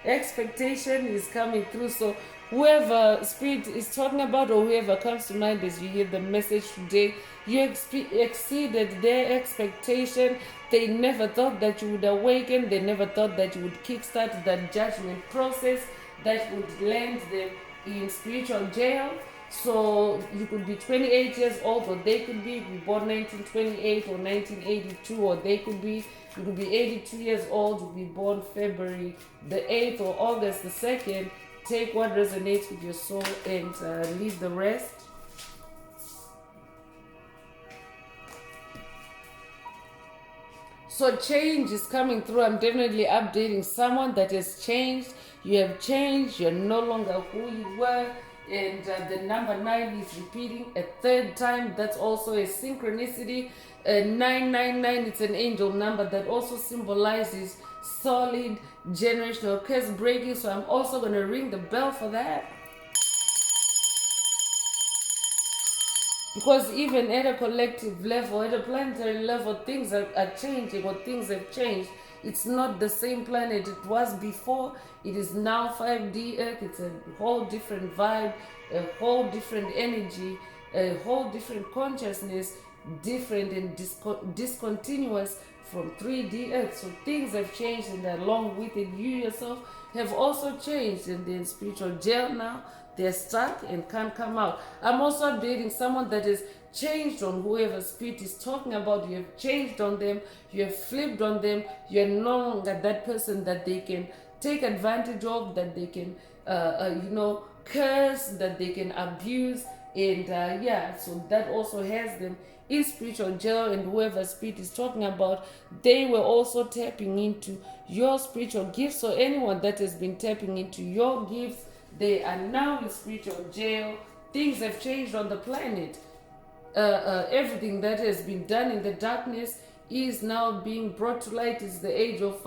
Expectation is coming through. So whoever spirit is talking about, or whoever comes to mind as you hear the message today, you exceeded their expectation. They never thought that you would awaken. They never thought that you would kickstart that judgment process that would land them in spiritual jail. So you could be 28 years old, or they could be born 1928 or 1982, or you could be 82 years old, you could be born February the 8th or August the 2nd. Take what resonates with your soul and leave the rest. So change is coming through. I'm definitely updating someone that has changed. You have changed. You're no longer who you were. And the number 9 is repeating a third time. That's also a synchronicity. 999, it's an angel number that also symbolizes solid generational curse breaking. So I'm also going to ring the bell for that. Because even at a collective level, at a planetary level, things are changing, or things have changed. It's not the same planet it was before. It is now 5D Earth. It's a whole different vibe, a whole different energy, a whole different consciousness, different and discontinuous from 3D Earth. So things have changed, and along with it, you yourself have also changed. And then spiritual jail now, they're stuck and can't come out. I'm also updating someone that has changed on whoever spirit is talking about. You have changed on them. You have flipped on them. You're no longer that person that they can take advantage of, that they can, curse, that they can abuse. And so that also has them in spiritual jail. And whoever spirit is talking about, they were also tapping into your spiritual gifts. So anyone that has been tapping into your gifts, they are now in spiritual jail. Things have changed on the planet. Everything that has been done in the darkness is now being brought to light. It's the age of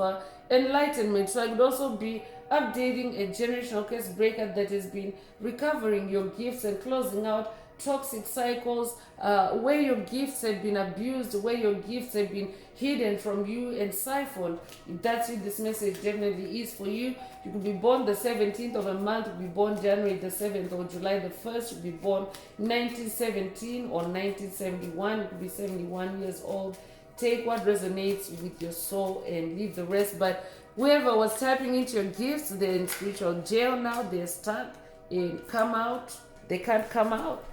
enlightenment. So I could also be updating a generational curse breaker that has been recovering your gifts and closing out toxic cycles, where your gifts have been abused, where your gifts have been hidden from you and siphoned. If that's what this message definitely is for you. You could be born the 17th of a month, you could be born January the 7th or July the 1st, you could be born 1917 or 1971, you could be 71 years old. Take what resonates with your soul and leave the rest. But whoever was tapping into your gifts, they're in spiritual jail now, they're stuck and come out. They can't come out.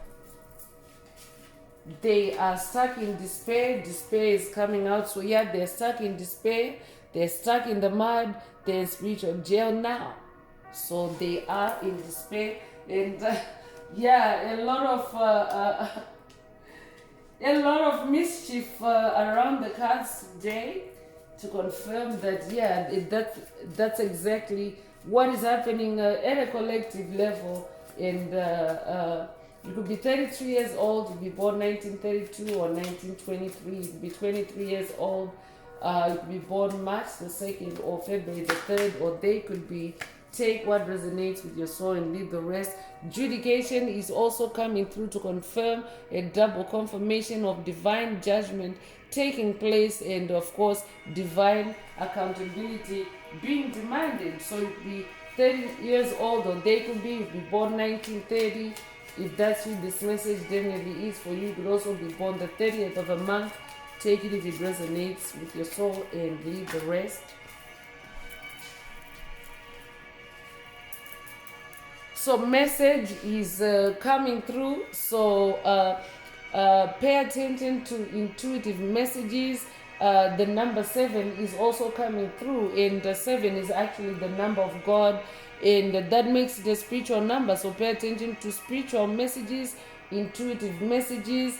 They are stuck in despair. Despair is coming out. So yeah, they're stuck in despair. They're stuck in the mud. They're in spiritual jail now. So they are in despair. And a lot of mischief around the cards today to confirm that that's exactly what is happening at a collective level. And you could be 33 years old, you could be born 1932 or 1923, you could be 23 years old, you could be born March the 2nd or February the 3rd, or they could be take what resonates with your soul and leave the rest. Judication is also coming through to confirm a double confirmation of divine judgment taking place, and of course divine accountability being demanded. So you could be 30 years old, or they could be born 1930. If that's what this message definitely is for you, you could also be born the 30th of a month. Take it if it resonates with your soul and leave the rest. So message is coming through. So pay attention to intuitive messages. The number 7 is also coming through, and the 7 is actually the number of God, and that makes it a spiritual number. So pay attention to spiritual messages, intuitive messages.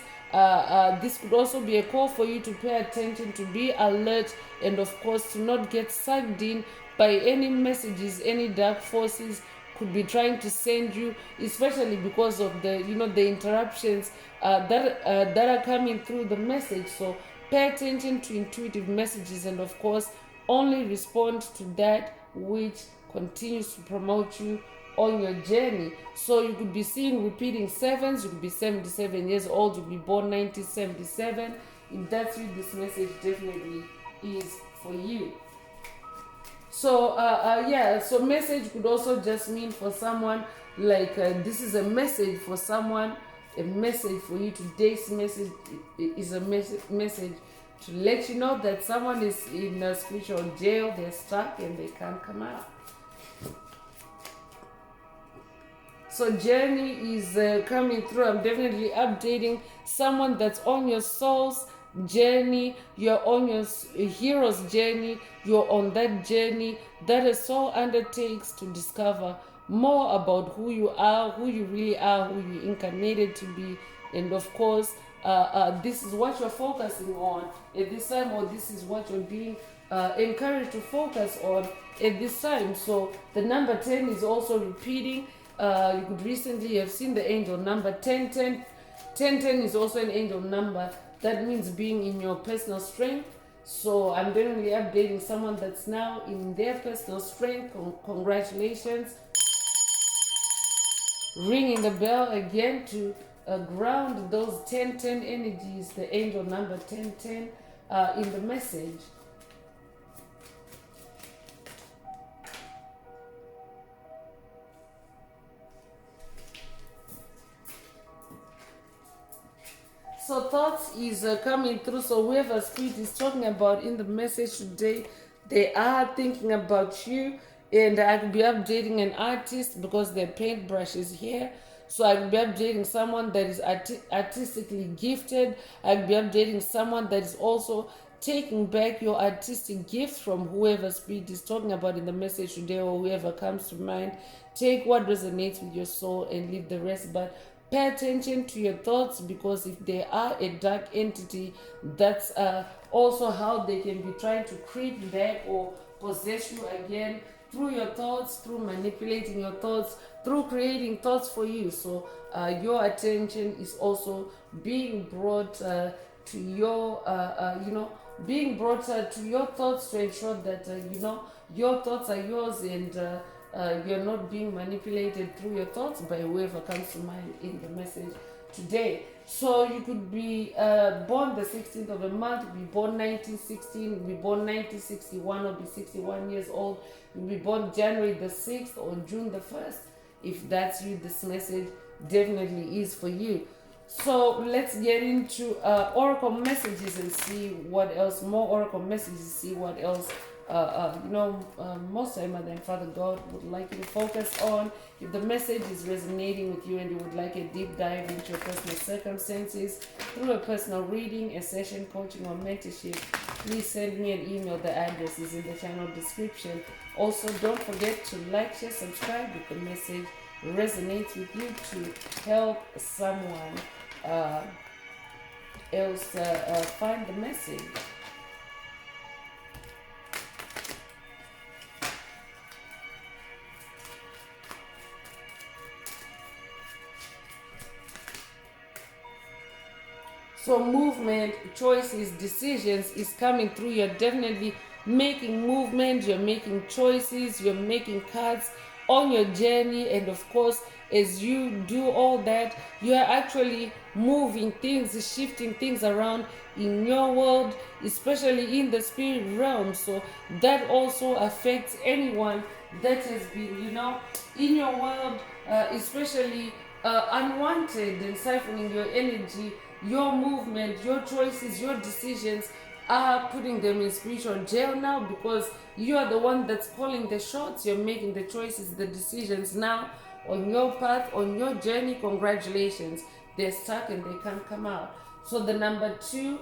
This could also be a call for you to pay attention, to be alert, and of course to not get sucked in by any messages any dark forces could be trying to send you, especially because of the interruptions that are coming through the message. So pay attention to intuitive messages, and of course only respond to that which continues to promote you on your journey. So you could be seeing repeating 7s. You could be 77 years old, you could be born 1977. If that's what this message definitely is for you. So so message could also just mean for someone like this is a message for someone. A message for you. Today's message is a message to let you know that someone is in a spiritual jail. They're stuck and they can't come out. So journey is coming through. I'm definitely updating someone that's on your soul's journey. You're on your hero's journey. You're on that journey that a soul undertakes to discover more about who you are, who you really are, who you incarnated to be. And of course, this is what you're focusing on at this time, or this is what you're being encouraged to focus on at this time. So the number 10 is also repeating. You could recently have seen the angel number 1010. 1010 is also an angel number. That means being in your personal strength. So I'm definitely updating someone that's now in their personal strength. Congratulations. Ringing the bell again to ground those 1010 energies, the angel number 1010 in the message. So thoughts is coming through. So whoever spirit is talking about in the message today, they are thinking about you. And I could be updating an artist because their paintbrush is here. So I could be updating someone that is artistically gifted. I could be updating someone that is also taking back your artistic gifts from whoever spirit is talking about in the message today, or whoever comes to mind. Take what resonates with your soul and leave the rest. But pay attention to your thoughts, because if they are a dark entity, that's also how they can be trying to creep back or possess you again through your thoughts, through manipulating your thoughts, through creating thoughts for you. So your attention is also being brought to your, being brought to your thoughts to ensure that, your thoughts are yours, and you're not being manipulated through your thoughts by whoever comes to mind in the message today. So you could be born the 16th of a month, be born 1916, be born 1961, or be 61 years old. You'll be born January the 6th or June the 1st. If that's you, this message definitely is for you. So let's get into oracle messages and see what else, more oracle messages, see what else most time Mother and Father God would like you to focus on. If the message is resonating with you and you would like a deep dive into your personal circumstances through a personal reading, a session, coaching, or mentorship, please send me an email. The address is in the channel description. Also, don't forget to like, share, subscribe if the message resonates with you, to help someone else find the message. So movement, choices, decisions is coming through. You're definitely making movement, you're making choices, you're making cuts on your journey. And of course, as you do all that, you are actually moving things, shifting things around in your world, especially in the spirit realm. So that also affects anyone that has been, in your world, especially unwanted and siphoning your energy. Your movement, your choices, your decisions are putting them in spiritual jail now, because you are the one that's calling the shots. You're making the choices, the decisions now on your path, on your journey. Congratulations. They're stuck and they can't come out. So the number 2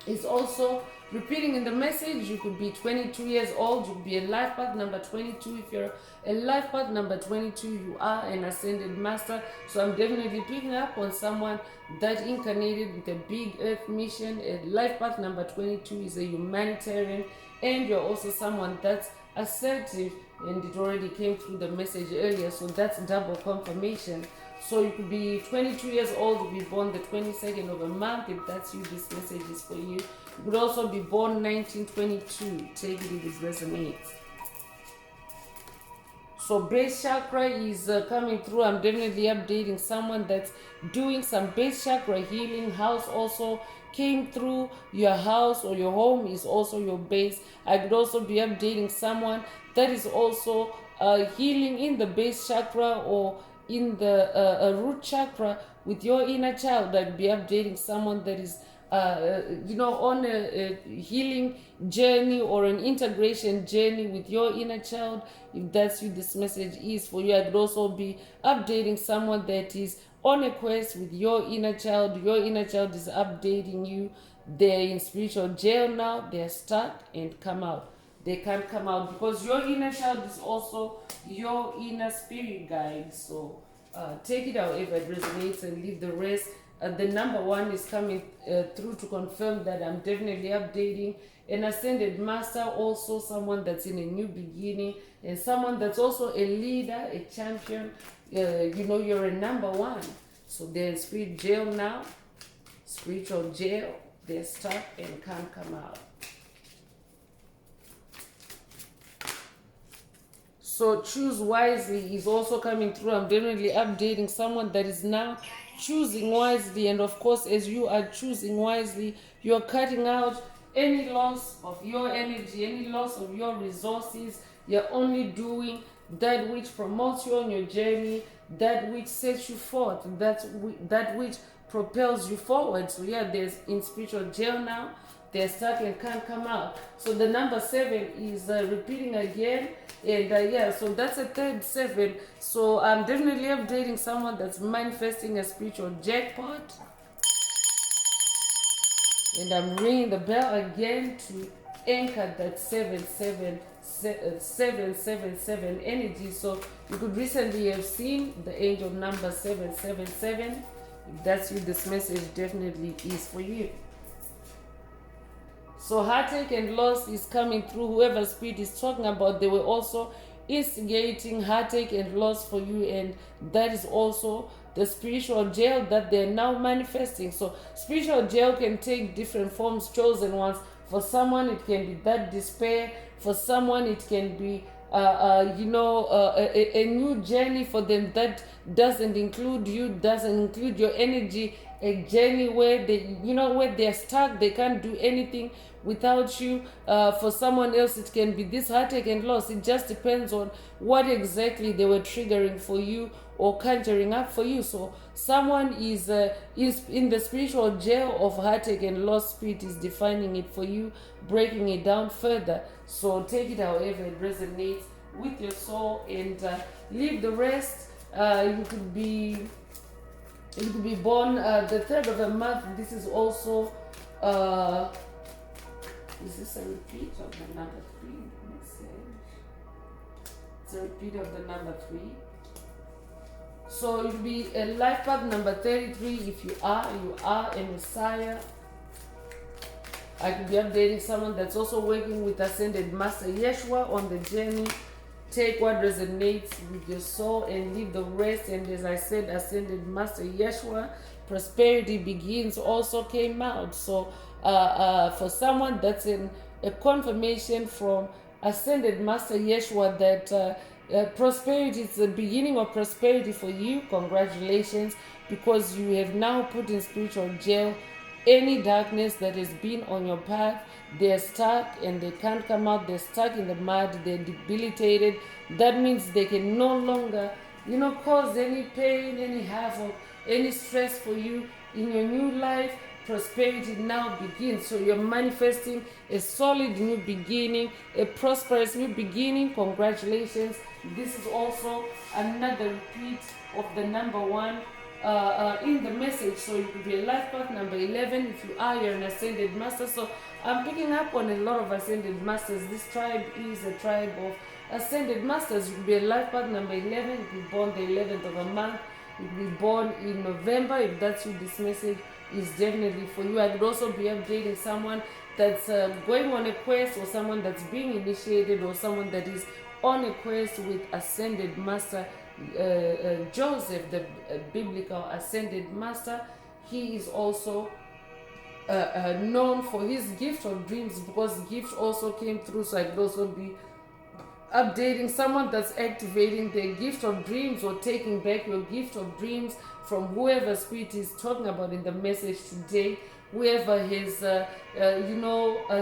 is also repeating in the message. You could be 22 years old. You could be a life path number 22. If you're a life path number 22, you are an ascended master. So I'm definitely picking up on someone that incarnated with a big earth mission. A life path number 22 is a humanitarian, and you're also someone that's assertive, and it already came through the message earlier. So that's double confirmation. So you could be 22 years old, you be born the 22nd of a month. If that's you, this message is for you. You could also be born 1922. Take it if it resonates. So base chakra is coming through. I'm definitely updating someone that's doing some base chakra healing. House also came through. Your house or your home is also your base. I could also be updating someone that is also healing in the base chakra or in the root chakra with your inner child. I'd be updating someone that is on a healing journey or an integration journey with your inner child. If that's you, this message is for you. I could also be updating someone that is on a quest with your inner child. Your inner child is updating you. They're in spiritual jail now. They're stuck and come out. They can't come out because your inner child is also your inner spirit guide. So Take it however it resonates and leave the rest. The number one is coming through to confirm that I'm definitely updating. An ascended master, also someone that's in a new beginning, and someone that's also a leader, a champion. You're a number one. So they're in spirit jail now, spiritual jail. They're stuck and can't come out. So choose wisely is also coming through. I'm definitely updating someone that is now choosing wisely. And of course, as you are choosing wisely, you're cutting out any loss of your energy, any loss of your resources. You're only doing that which promotes you on your journey, that which sets you forth, that which propels you forward. So yeah, there's in spiritual jail now. They're stuck and can't come out. So the number 7 is repeating again. And yeah, so that's a third 7. So I'm definitely updating someone that's manifesting a spiritual jackpot. And I'm ringing the bell again to anchor that 777 energy. So you could recently have seen the angel number 777. If that's you, this message definitely is for you. So heartache and loss is coming through. Whoever spirit is talking about, they were also instigating heartache and loss for you, and that is also the spiritual jail that they're now manifesting. So spiritual jail can take different forms, chosen ones. For someone it can be that despair, for someone it can be a new journey for them that doesn't include you, doesn't include your energy, a journey where where they're stuck, they can't do anything without you. For someone else it can be this heartache and loss. It just depends on what exactly they were triggering for you or conjuring up for you. So someone is in the spiritual jail of heartache and loss. Spirit is defining it for you, breaking it down further. So take it however it resonates with your soul, and leave the rest. You could be born the 3rd of the month. This is also is this a repeat of the number 3 message? It's a repeat of the number 3. So it will be a life path number 33. If you are a Messiah. I could be updating someone that's also working with Ascended Master Yeshua on the journey. Take what resonates with your soul and leave the rest. And as I said, Ascended Master Yeshua, prosperity begins, also came out. So for someone that's in a confirmation from Ascended Master Yeshua that prosperity is the beginning of prosperity for you. Congratulations, because you have now put in spiritual jail any darkness that has been on your path. They're stuck and they can't come out. They're stuck in the mud. They're debilitated. That means they can no longer cause any pain, any havoc, any stress for you in your new life. Prosperity now begins. So you're manifesting a solid new beginning, a prosperous new beginning. Congratulations. This is also another repeat of the number 1 in the message. So you could be a life path number 11. If you're an Ascended Master. So I'm picking up on a lot of Ascended Masters. This tribe is a tribe of Ascended Masters. You could be a life path number 11. You could be born the 11th of a month. You could be born in November. If that's you, this message is definitely for you. I could also be updating someone that's going on a quest, or someone that's being initiated, or someone that is on a quest with Ascended Master Joseph, the biblical Ascended Master. He is also known for his gift of dreams, because gift also came through. So I could also be updating someone that's activating their gift of dreams, or taking back your gift of dreams from whoever spirit is talking about in the message today. Whoever has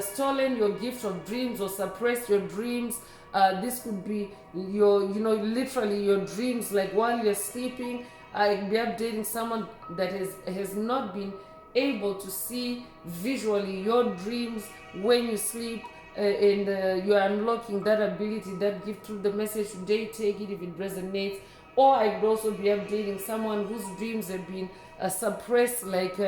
stolen your gift of dreams or suppressed your dreams. This could be your literally your dreams, like while you're sleeping. I could be updating someone that has not been able to see visually your dreams when you sleep, and you're unlocking that ability, that gift through the message today. Take it if it resonates. Or I could also be updating someone whose dreams have been suppressed, like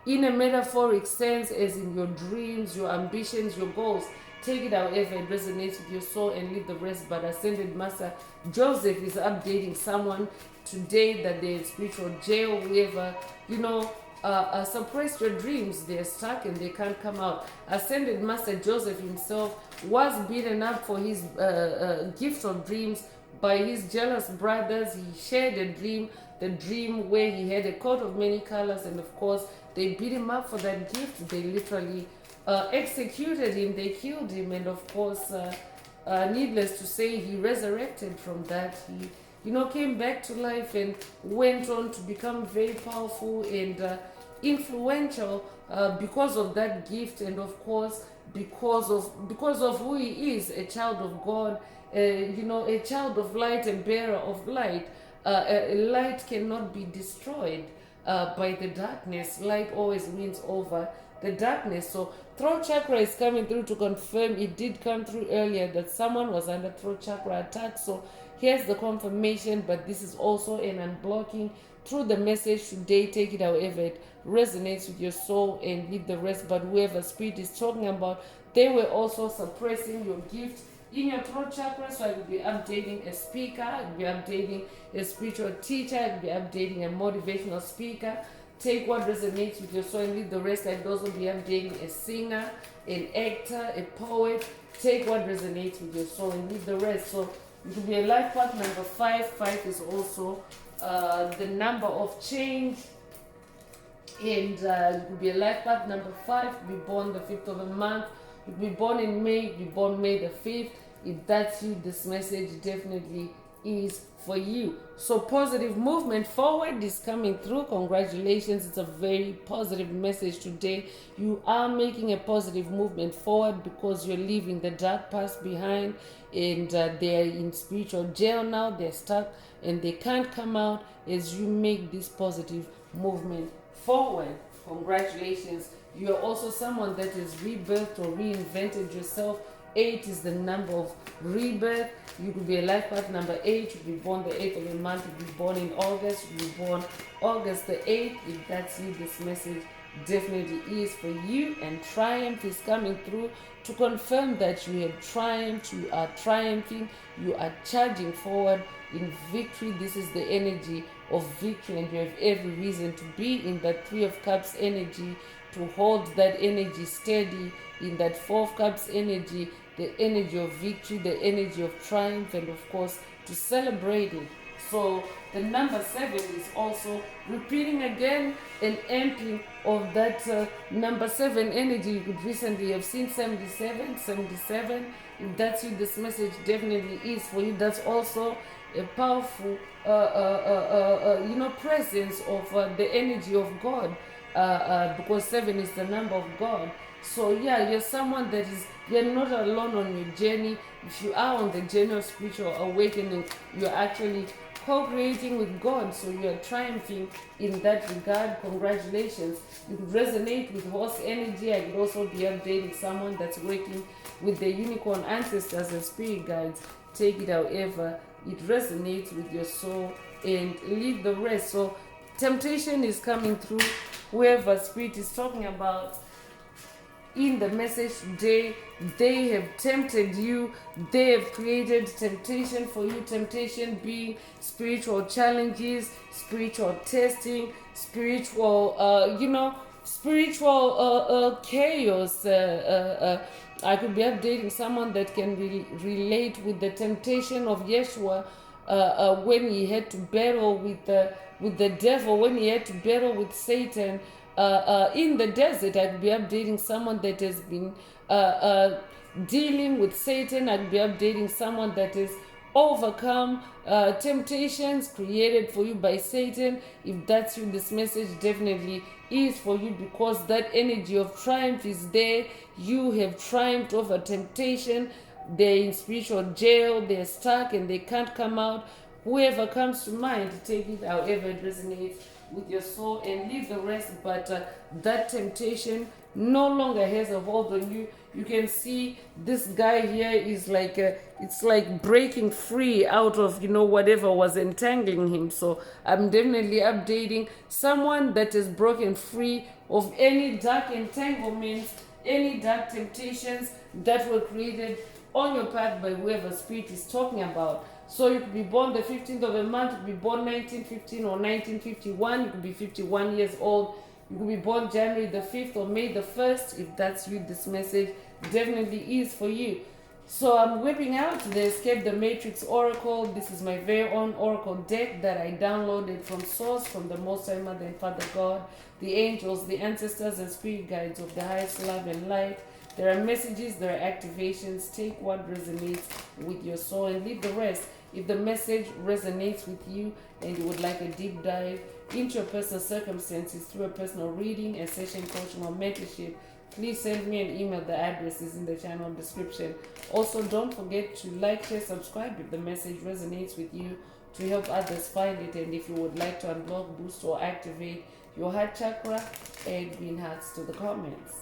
in a metaphoric sense, as in your dreams, your ambitions, your goals Take it however it resonates with your soul and leave the rest. But Ascended Master Joseph is updating someone today that they're in spiritual jail, whoever, suppressed your dreams, they're stuck and they can't come out. Ascended Master Joseph himself was beaten up for his gift of dreams by his jealous brothers. He shared a dream, the dream where he had a coat of many colors, and of course they beat him up for that gift. They literally executed him, they killed him, and of course, needless to say, he resurrected from that. He came back to life and went on to become very powerful and influential because of that gift, and of course because of who he is, a child of God, a child of light and bearer of light. Light cannot be destroyed by the darkness. Light always wins over the darkness. So throat chakra is coming through to confirm. It did come through earlier that someone was under throat chakra attack. So here's the confirmation, but this is also an unblocking through the message today. Take it however it resonates with your soul and leave the rest. But whoever spirit is talking about, they were also suppressing your gift in your throat chakra. So I will be updating a speaker, I will be updating a spiritual teacher, I will be updating a motivational speaker. Take what resonates with your soul and leave the rest. I will also be updating a singer, an actor, a poet. Take what resonates with your soul and leave the rest. So it will be a life path number 5. 5 is also the number of change. And it will be a life path number 5. Be born the 5th of a month. You will be born in May. Be born May the 5th. If that's you, this message definitely is for you. So positive movement forward is coming through. Congratulations. It's a very positive message today. You are making a positive movement forward because you're leaving the dark past behind, and they're in spiritual jail now. They're stuck and they can't come out as you make this positive movement forward. Congratulations. You are also someone that has rebirthed or reinvented yourself. 8 is the number of rebirth. You could be a life path number 8. You could be born the 8th of a month. You could be born in August. You could be born August the 8th. If that's you, this message definitely is for you. And triumph is coming through to confirm that you have triumphed. You are triumphing. You are charging forward in victory. This is the energy of victory, and you have every reason to be in that 3 of Cups energy, to hold that energy steady in that 4 of Cups energy, the energy of victory, the energy of triumph, and of course to celebrate it. So the number 7 is also repeating again and emptying of that number 7 energy. You could recently have seen 77. If that's you, this message definitely is for you. That's also a powerful presence of the energy of God, because 7 is the number of God. So yeah, you're someone that you're not alone on your journey. If you are on the journey of spiritual awakening, you're actually co-creating with God, so you're triumphing in that regard. Congratulations. You could resonate with horse energy. I could also be updating someone that's working with the unicorn ancestors and spirit guides. Take it however it resonates with your soul and leave the rest. So temptation is coming through. Whoever spirit is talking about in the message today, they have tempted you. They have created temptation for you. Temptation being spiritual challenges, spiritual testing, spiritual chaos. I could be updating someone that can relate with the temptation of Yeshua when he had to battle with the devil, when he had to battle with Satan in the desert. I could be updating someone that has been dealing with Satan. I could be updating someone that has overcome temptations created for you by Satan. If that's you, this message definitely is for you, because that energy of triumph is there. You have triumphed over temptation. They're in spiritual jail, they're stuck and they can't come out. Whoever comes to mind, take it however it resonates with your soul and leave the rest. But that temptation no longer has a hold on you. You can see this guy here is like it's like breaking free out of whatever was entangling him. So I'm definitely updating someone that is broken free of any dark entanglements any dark temptations that were created on your path by whoever spirit is talking about. So you could be born the 15th of a month, you could be born 1915 or 1951, you could be 51 years old, you could be born January the 5th or May the 1st. If that's you, this message definitely is for you. So I'm whipping out the Escape the Matrix Oracle. This is my very own Oracle deck that I downloaded from source, from the Most High Mother and Father God, the angels, the ancestors and spirit guides of the highest love and light. There are messages, there are activations. Take what resonates with your soul and leave the rest. If the message resonates with you and you would like a deep dive into your personal circumstances through a personal reading, a session coaching or mentorship, please send me an email. The address is in the channel description. Also, don't forget to like, share, subscribe if the message resonates with you to help others find it. And if you would like to unblock, boost, or activate your heart chakra, add green hearts to the comments.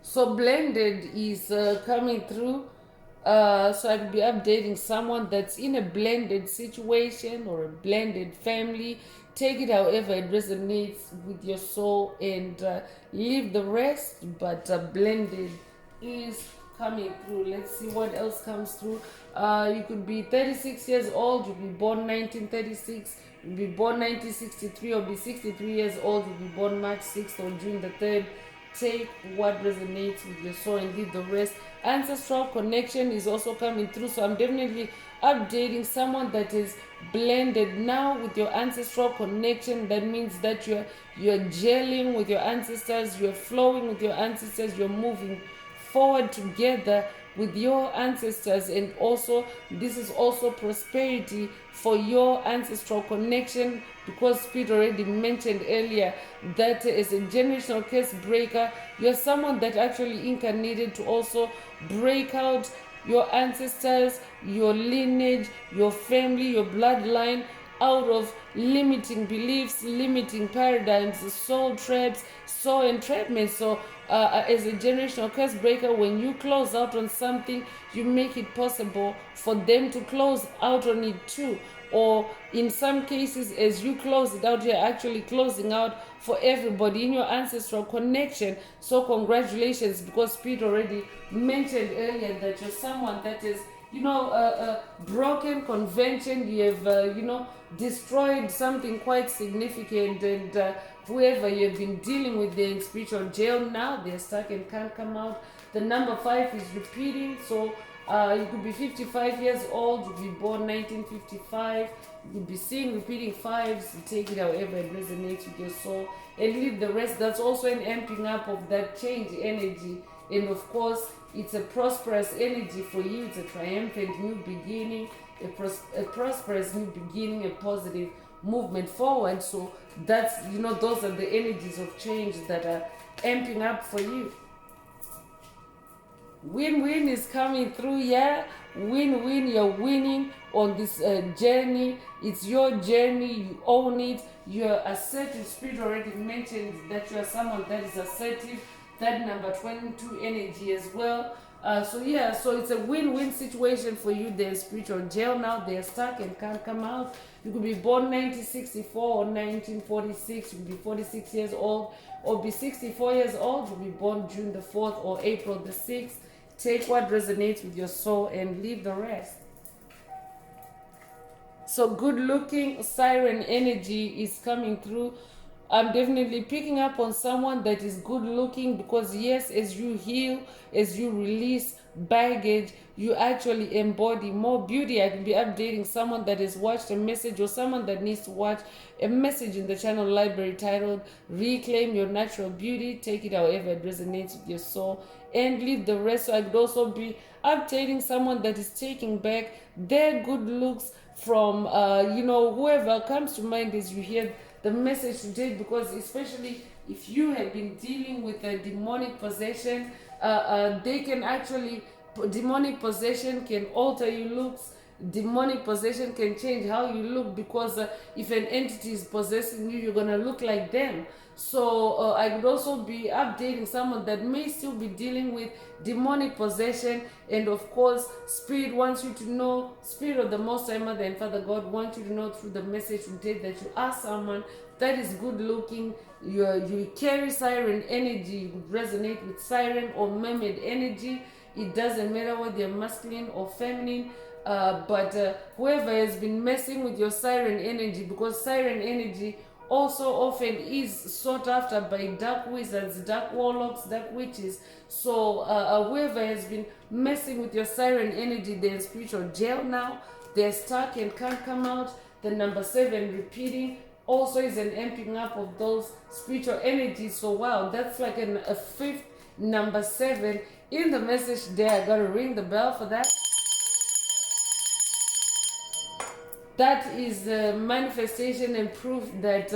So blended is coming through. So I'll be updating someone that's in a blended situation or a blended family. Take it however it resonates with your soul and leave the rest. But blended is coming through. Let's see what else comes through. You could be 36 years old. You'll be born 1936. You'll be born 1963 or be 63 years old. You'll be born March 6th or June the 3rd. Take what resonates with your soul and leave the rest. Ancestral connection is also coming through. So I'm definitely updating someone that is blended now with your ancestral connection. That means that you're gelling with your ancestors, you're flowing with your ancestors, you're moving forward together with your ancestors. And also this is also prosperity for your ancestral connection, because Spirit already mentioned earlier that as a generational curse breaker, you're someone that actually incarnated to also break out your ancestors, your lineage, your family, your bloodline out of limiting beliefs, limiting paradigms, soul traps, soul entrapment. So as a generational curse breaker, when you close out on something, you make it possible for them to close out on it too. Or in some cases, as you close it out, you're actually closing out for everybody in your ancestral connection. So congratulations, because Spirit already mentioned earlier that you're someone that is, broken convention. You have, destroyed something quite significant, and whoever you've been dealing with, they're in spiritual jail now. They're stuck and can't come out. The number 5 is repeating. So you could be 55 years old, you could be born 1955, you could be seeing repeating 5s. Take it however it resonates with your soul and leave the rest. That's also an amping up of that change energy. And of course, it's a prosperous energy for you. It's a triumphant new beginning, a prosperous new beginning, a positive movement forward. So that's, those are the energies of change that are amping up for you. Win-win is coming through, yeah. Win-win, you're winning on this journey. It's your journey, you own it. You're assertive. Spirit already mentioned that you are someone that is assertive. That number 22 energy as well. So it's a win-win situation for you. They're in spiritual jail now. They're stuck and can't come out. You could be born 1964 or 1946. You could be 46 years old or be 64 years old. You'll be born June the 4th or April the 6th. Take what resonates with your soul and leave the rest. So good looking siren energy is coming through. I'm definitely picking up on someone that is good looking, because yes, as you heal, as you release baggage, you actually embody more beauty. I can be updating someone that has watched a message, or someone that needs to watch a message in the channel library titled Reclaim Your Natural Beauty. Take it however it resonates with your soul and leave the rest. So I could also be updating someone that is taking back their good looks from whoever comes to mind as you hear the message today, because especially if you have been dealing with a demonic possession, demonic possession can alter your looks. demonic possession can change how you look, because if an entity is possessing you, you're gonna look like them. So I could also be updating someone that may still be dealing with demonic possession. And of course, Spirit wants you to know, Spirit of the Most High Mother and Father God wants you to know through the message today that you are someone that is good looking. You carry siren energy. You would resonate with siren or mermaid energy. It doesn't matter whether you're masculine or feminine. But whoever has been messing with your siren energy, because siren energy also often is sought after by dark wizards, dark warlocks, dark witches. So whoever has been messing with your siren energy, they're in spiritual jail now. They're stuck and can't come out. The number 7 repeating also is an emptying up of those spiritual energies. So wow, that's like a 5th number 7 in the message there. I gotta ring the bell for that. That is the manifestation and proof that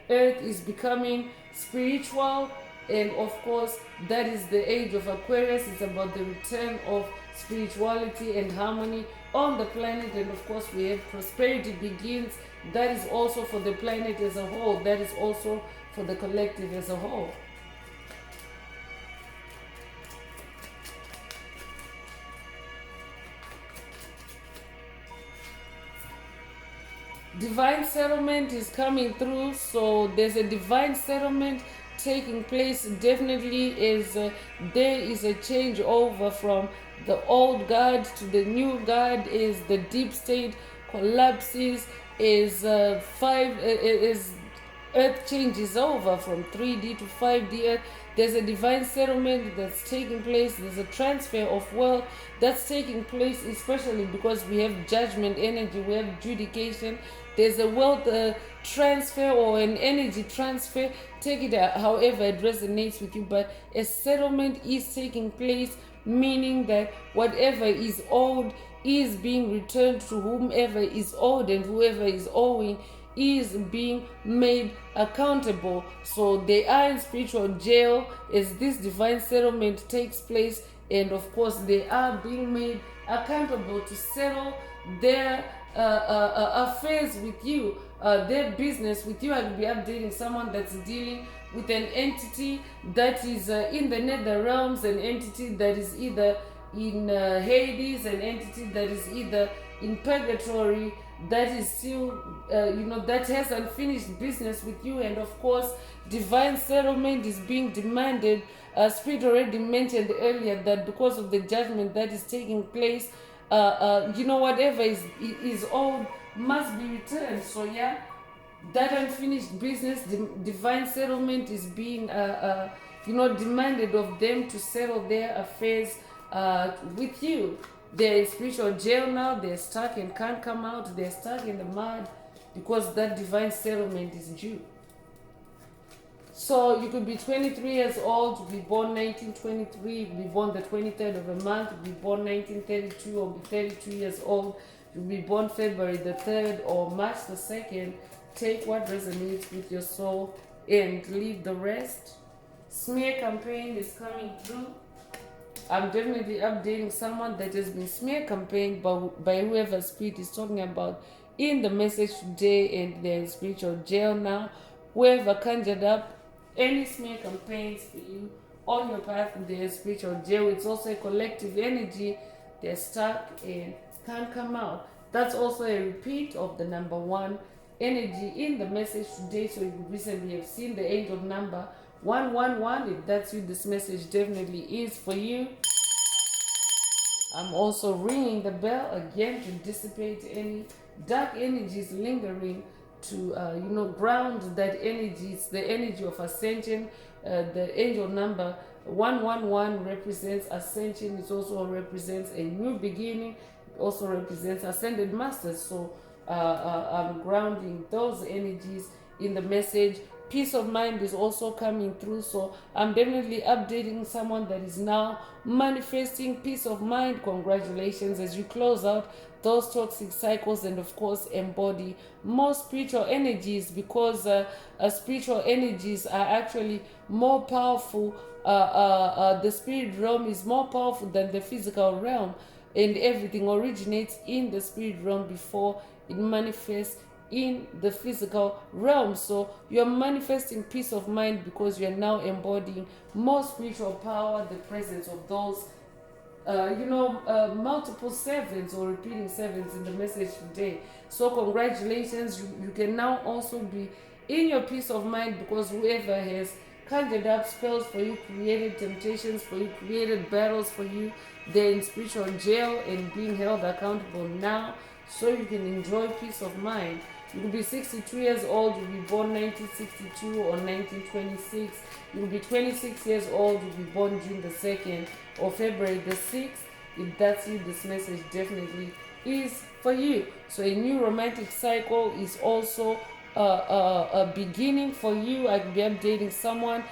Earth is becoming spiritual. And of course, that is the age of Aquarius. It's about the return of spirituality and harmony on the planet. And of course, we have prosperity begins. That is also for the planet as a whole. That is also for the collective as a whole. Divine settlement is coming through. So there's a divine settlement taking place. Definitely is there is a change over from the old guard to the new guard. Is the deep state collapses, is is Earth changes over from 3D to 5D Earth. There's a divine settlement that's taking place. There's a transfer of wealth that's taking place, especially because we have judgment energy, we have judication. There's a wealth transfer or an energy transfer. Take it however it resonates with you, but a settlement is taking place, meaning that whatever is owed is being returned to whomever is owed, and whoever is owing is being made accountable. So they are in spiritual jail as this divine settlement takes place, and of course they are being made accountable to settle their affairs with you, their business with you. I will be updating someone that's dealing with an entity that is in the nether realms, an entity that is either in Hades, an entity that is either in purgatory, that is still, that has unfinished business with you. And of course, divine settlement is being demanded. Spirit already mentioned earlier that because of the judgment that is taking place, whatever is owed must be returned. So yeah, that unfinished business, divine settlement is being, demanded of them to settle their affairs with you. They're in spiritual jail now. They're stuck and can't come out. They're stuck in the mud because that divine settlement is due. So you could be 23 years old, you be born 1923, you be born the 23rd of a month, you be born 1932, or be 32 years old, you be born February the 3rd or March the 2nd. Take what resonates with your soul and leave the rest. Smear campaign is coming through. I'm definitely updating someone that has been smear campaigned by whoever Spirit is talking about in the message today, and they're in spiritual jail now. Whoever conjured up any smear campaigns for you on your path, they're in spiritual jail. It's also a collective energy. They're stuck and can't come out. That's also a repeat of the number 1 energy in the message today. So you recently have seen the angel number 111. If that's you, this message definitely is for you. I'm also ringing the bell again to dissipate any dark energies lingering, to ground that energy. It's the energy of ascension. The angel number 111 represents ascension. It also represents a new beginning. It also represents ascended masters. So I'm grounding those energies in the message. Peace of mind is also coming through. So I'm definitely updating someone that is now manifesting peace of mind. Congratulations as you close out those toxic cycles, and of course embody more spiritual energies, because spiritual energies are actually more powerful. The spirit realm is more powerful than the physical realm. and everything originates in the spirit realm before it manifests in the physical realm. So you're manifesting peace of mind because you're now embodying more spiritual power, the presence of those multiple sevens or repeating sevens in the message today. So congratulations, you can now also be in your peace of mind, because whoever has conjured up spells for you, created temptations for you, created battles for you, they're in spiritual jail and being held accountable now, so you can enjoy peace of mind. You could be 62 years old, you'll be born 1962 or 1926. You'll be 26 years old, you'll be born June the 2nd or February the 6th. If that's you, this message definitely is for you. So a new romantic cycle is also a beginning for you. I could be updating someone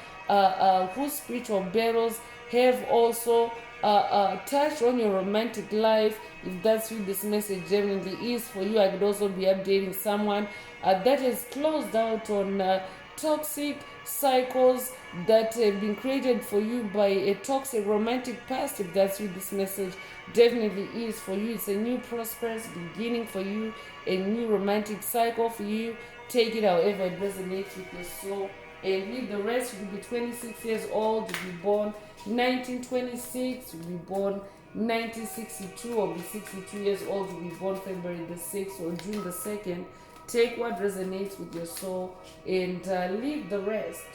whose spiritual battles have also touch on your romantic life. If that's what this message genuinely is for you, I could also be updating someone that has closed out on toxic cycles that have been created for you by a toxic romantic past. If that's what this message definitely is for you, it's a new prosperous beginning for you, a new romantic cycle for you. Take it however it resonates with your soul and leave the rest. You'll be 26 years old, you'll be born 1926, you'll be born 1962, or be 62 years old, you'll be born February the 6th or June the 2nd. Take what resonates with your soul and leave the rest.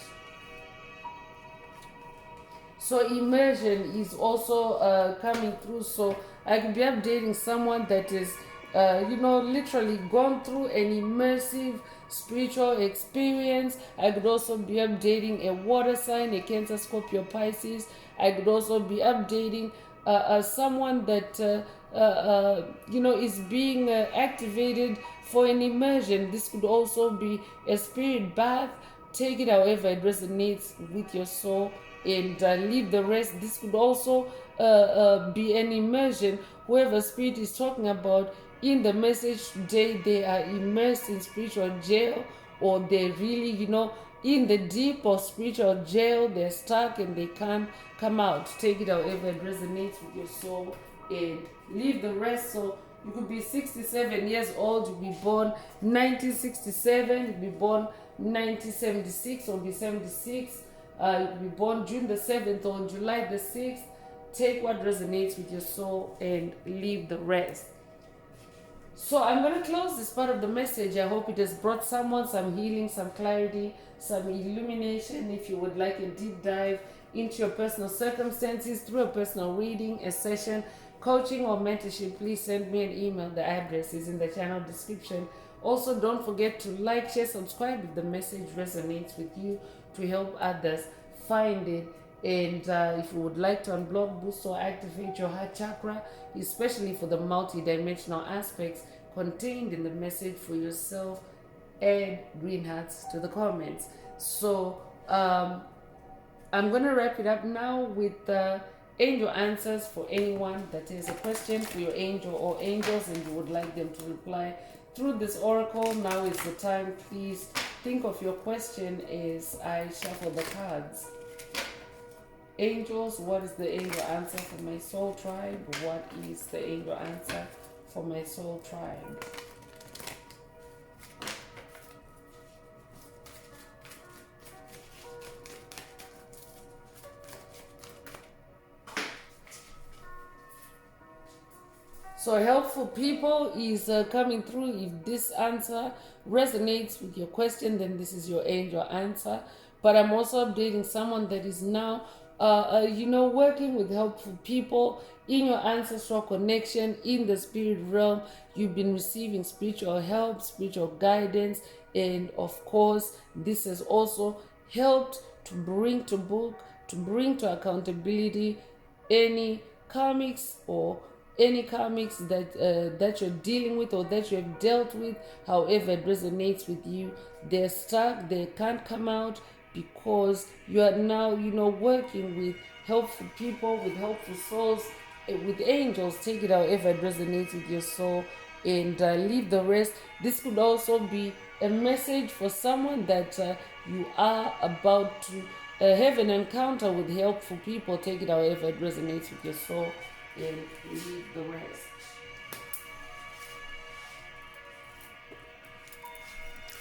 So immersion is also coming through. So I could be updating someone that is literally gone through an immersive spiritual experience. I could also be updating a water sign, a Cancer, Scorpio, Pisces. I could also be updating someone that is being activated for an immersion. This could also be a spirit bath. Take it however it resonates with your soul and leave the rest. This could also be an immersion. Whoever spirit is talking about in the message today, they are immersed in spiritual jail, or they're really, in the deep of spiritual jail. They're stuck and they can't come out. Take it however it resonates with your soul and leave the rest. So you could be 67 years old, you'll be born 1967, you'll be born 1976 or be 76. You could be born June the 7th or July the 6th. Take what resonates with your soul and leave the rest. So I'm going to close this part of the message. I hope it has brought someone some healing, some clarity, some illumination. If you would like a deep dive into your personal circumstances through a personal reading, a session, coaching, or mentorship, please send me an email. The address is in the channel description. Also, don't forget to like, share, subscribe if the message resonates with you, to help others find it. And if you would like to unblock, boost, or activate your heart chakra, especially for the multi-dimensional aspects contained in the message for yourself, add green hearts to the comments. So I'm going to wrap it up now with angel answers for anyone that has a question for your angel or angels and you would like them to reply through this oracle. Now is the time. Please think of your question as I shuffle the cards. Angels, what is the angel answer for my soul tribe? What is the angel answer for my soul tribe? So helpful people is coming through. If this answer resonates with your question, then this is your angel answer. But I'm also updating someone that is now working with helpful people in your ancestral connection in the spirit realm. You've been receiving spiritual help, spiritual guidance, and of course, this has also helped to bring to book, to bring to accountability any karmics that you're dealing with or that you have dealt with. However it resonates with you, they're stuck, they can't come out, because you are now, working with helpful people, with helpful souls, with angels. Take it however it resonates with your soul and leave the rest. This could also be a message for someone that you are about to have an encounter with helpful people. Take it however it resonates with your soul and leave the rest.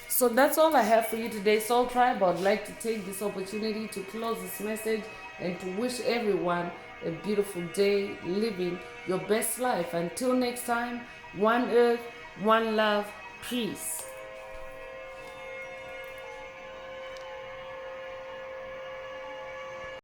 So that's all I have for you today, Soul Tribe. I'd like to take this opportunity to close this message and to wish everyone a beautiful day, living your best life. Until next time, one earth, one love, peace.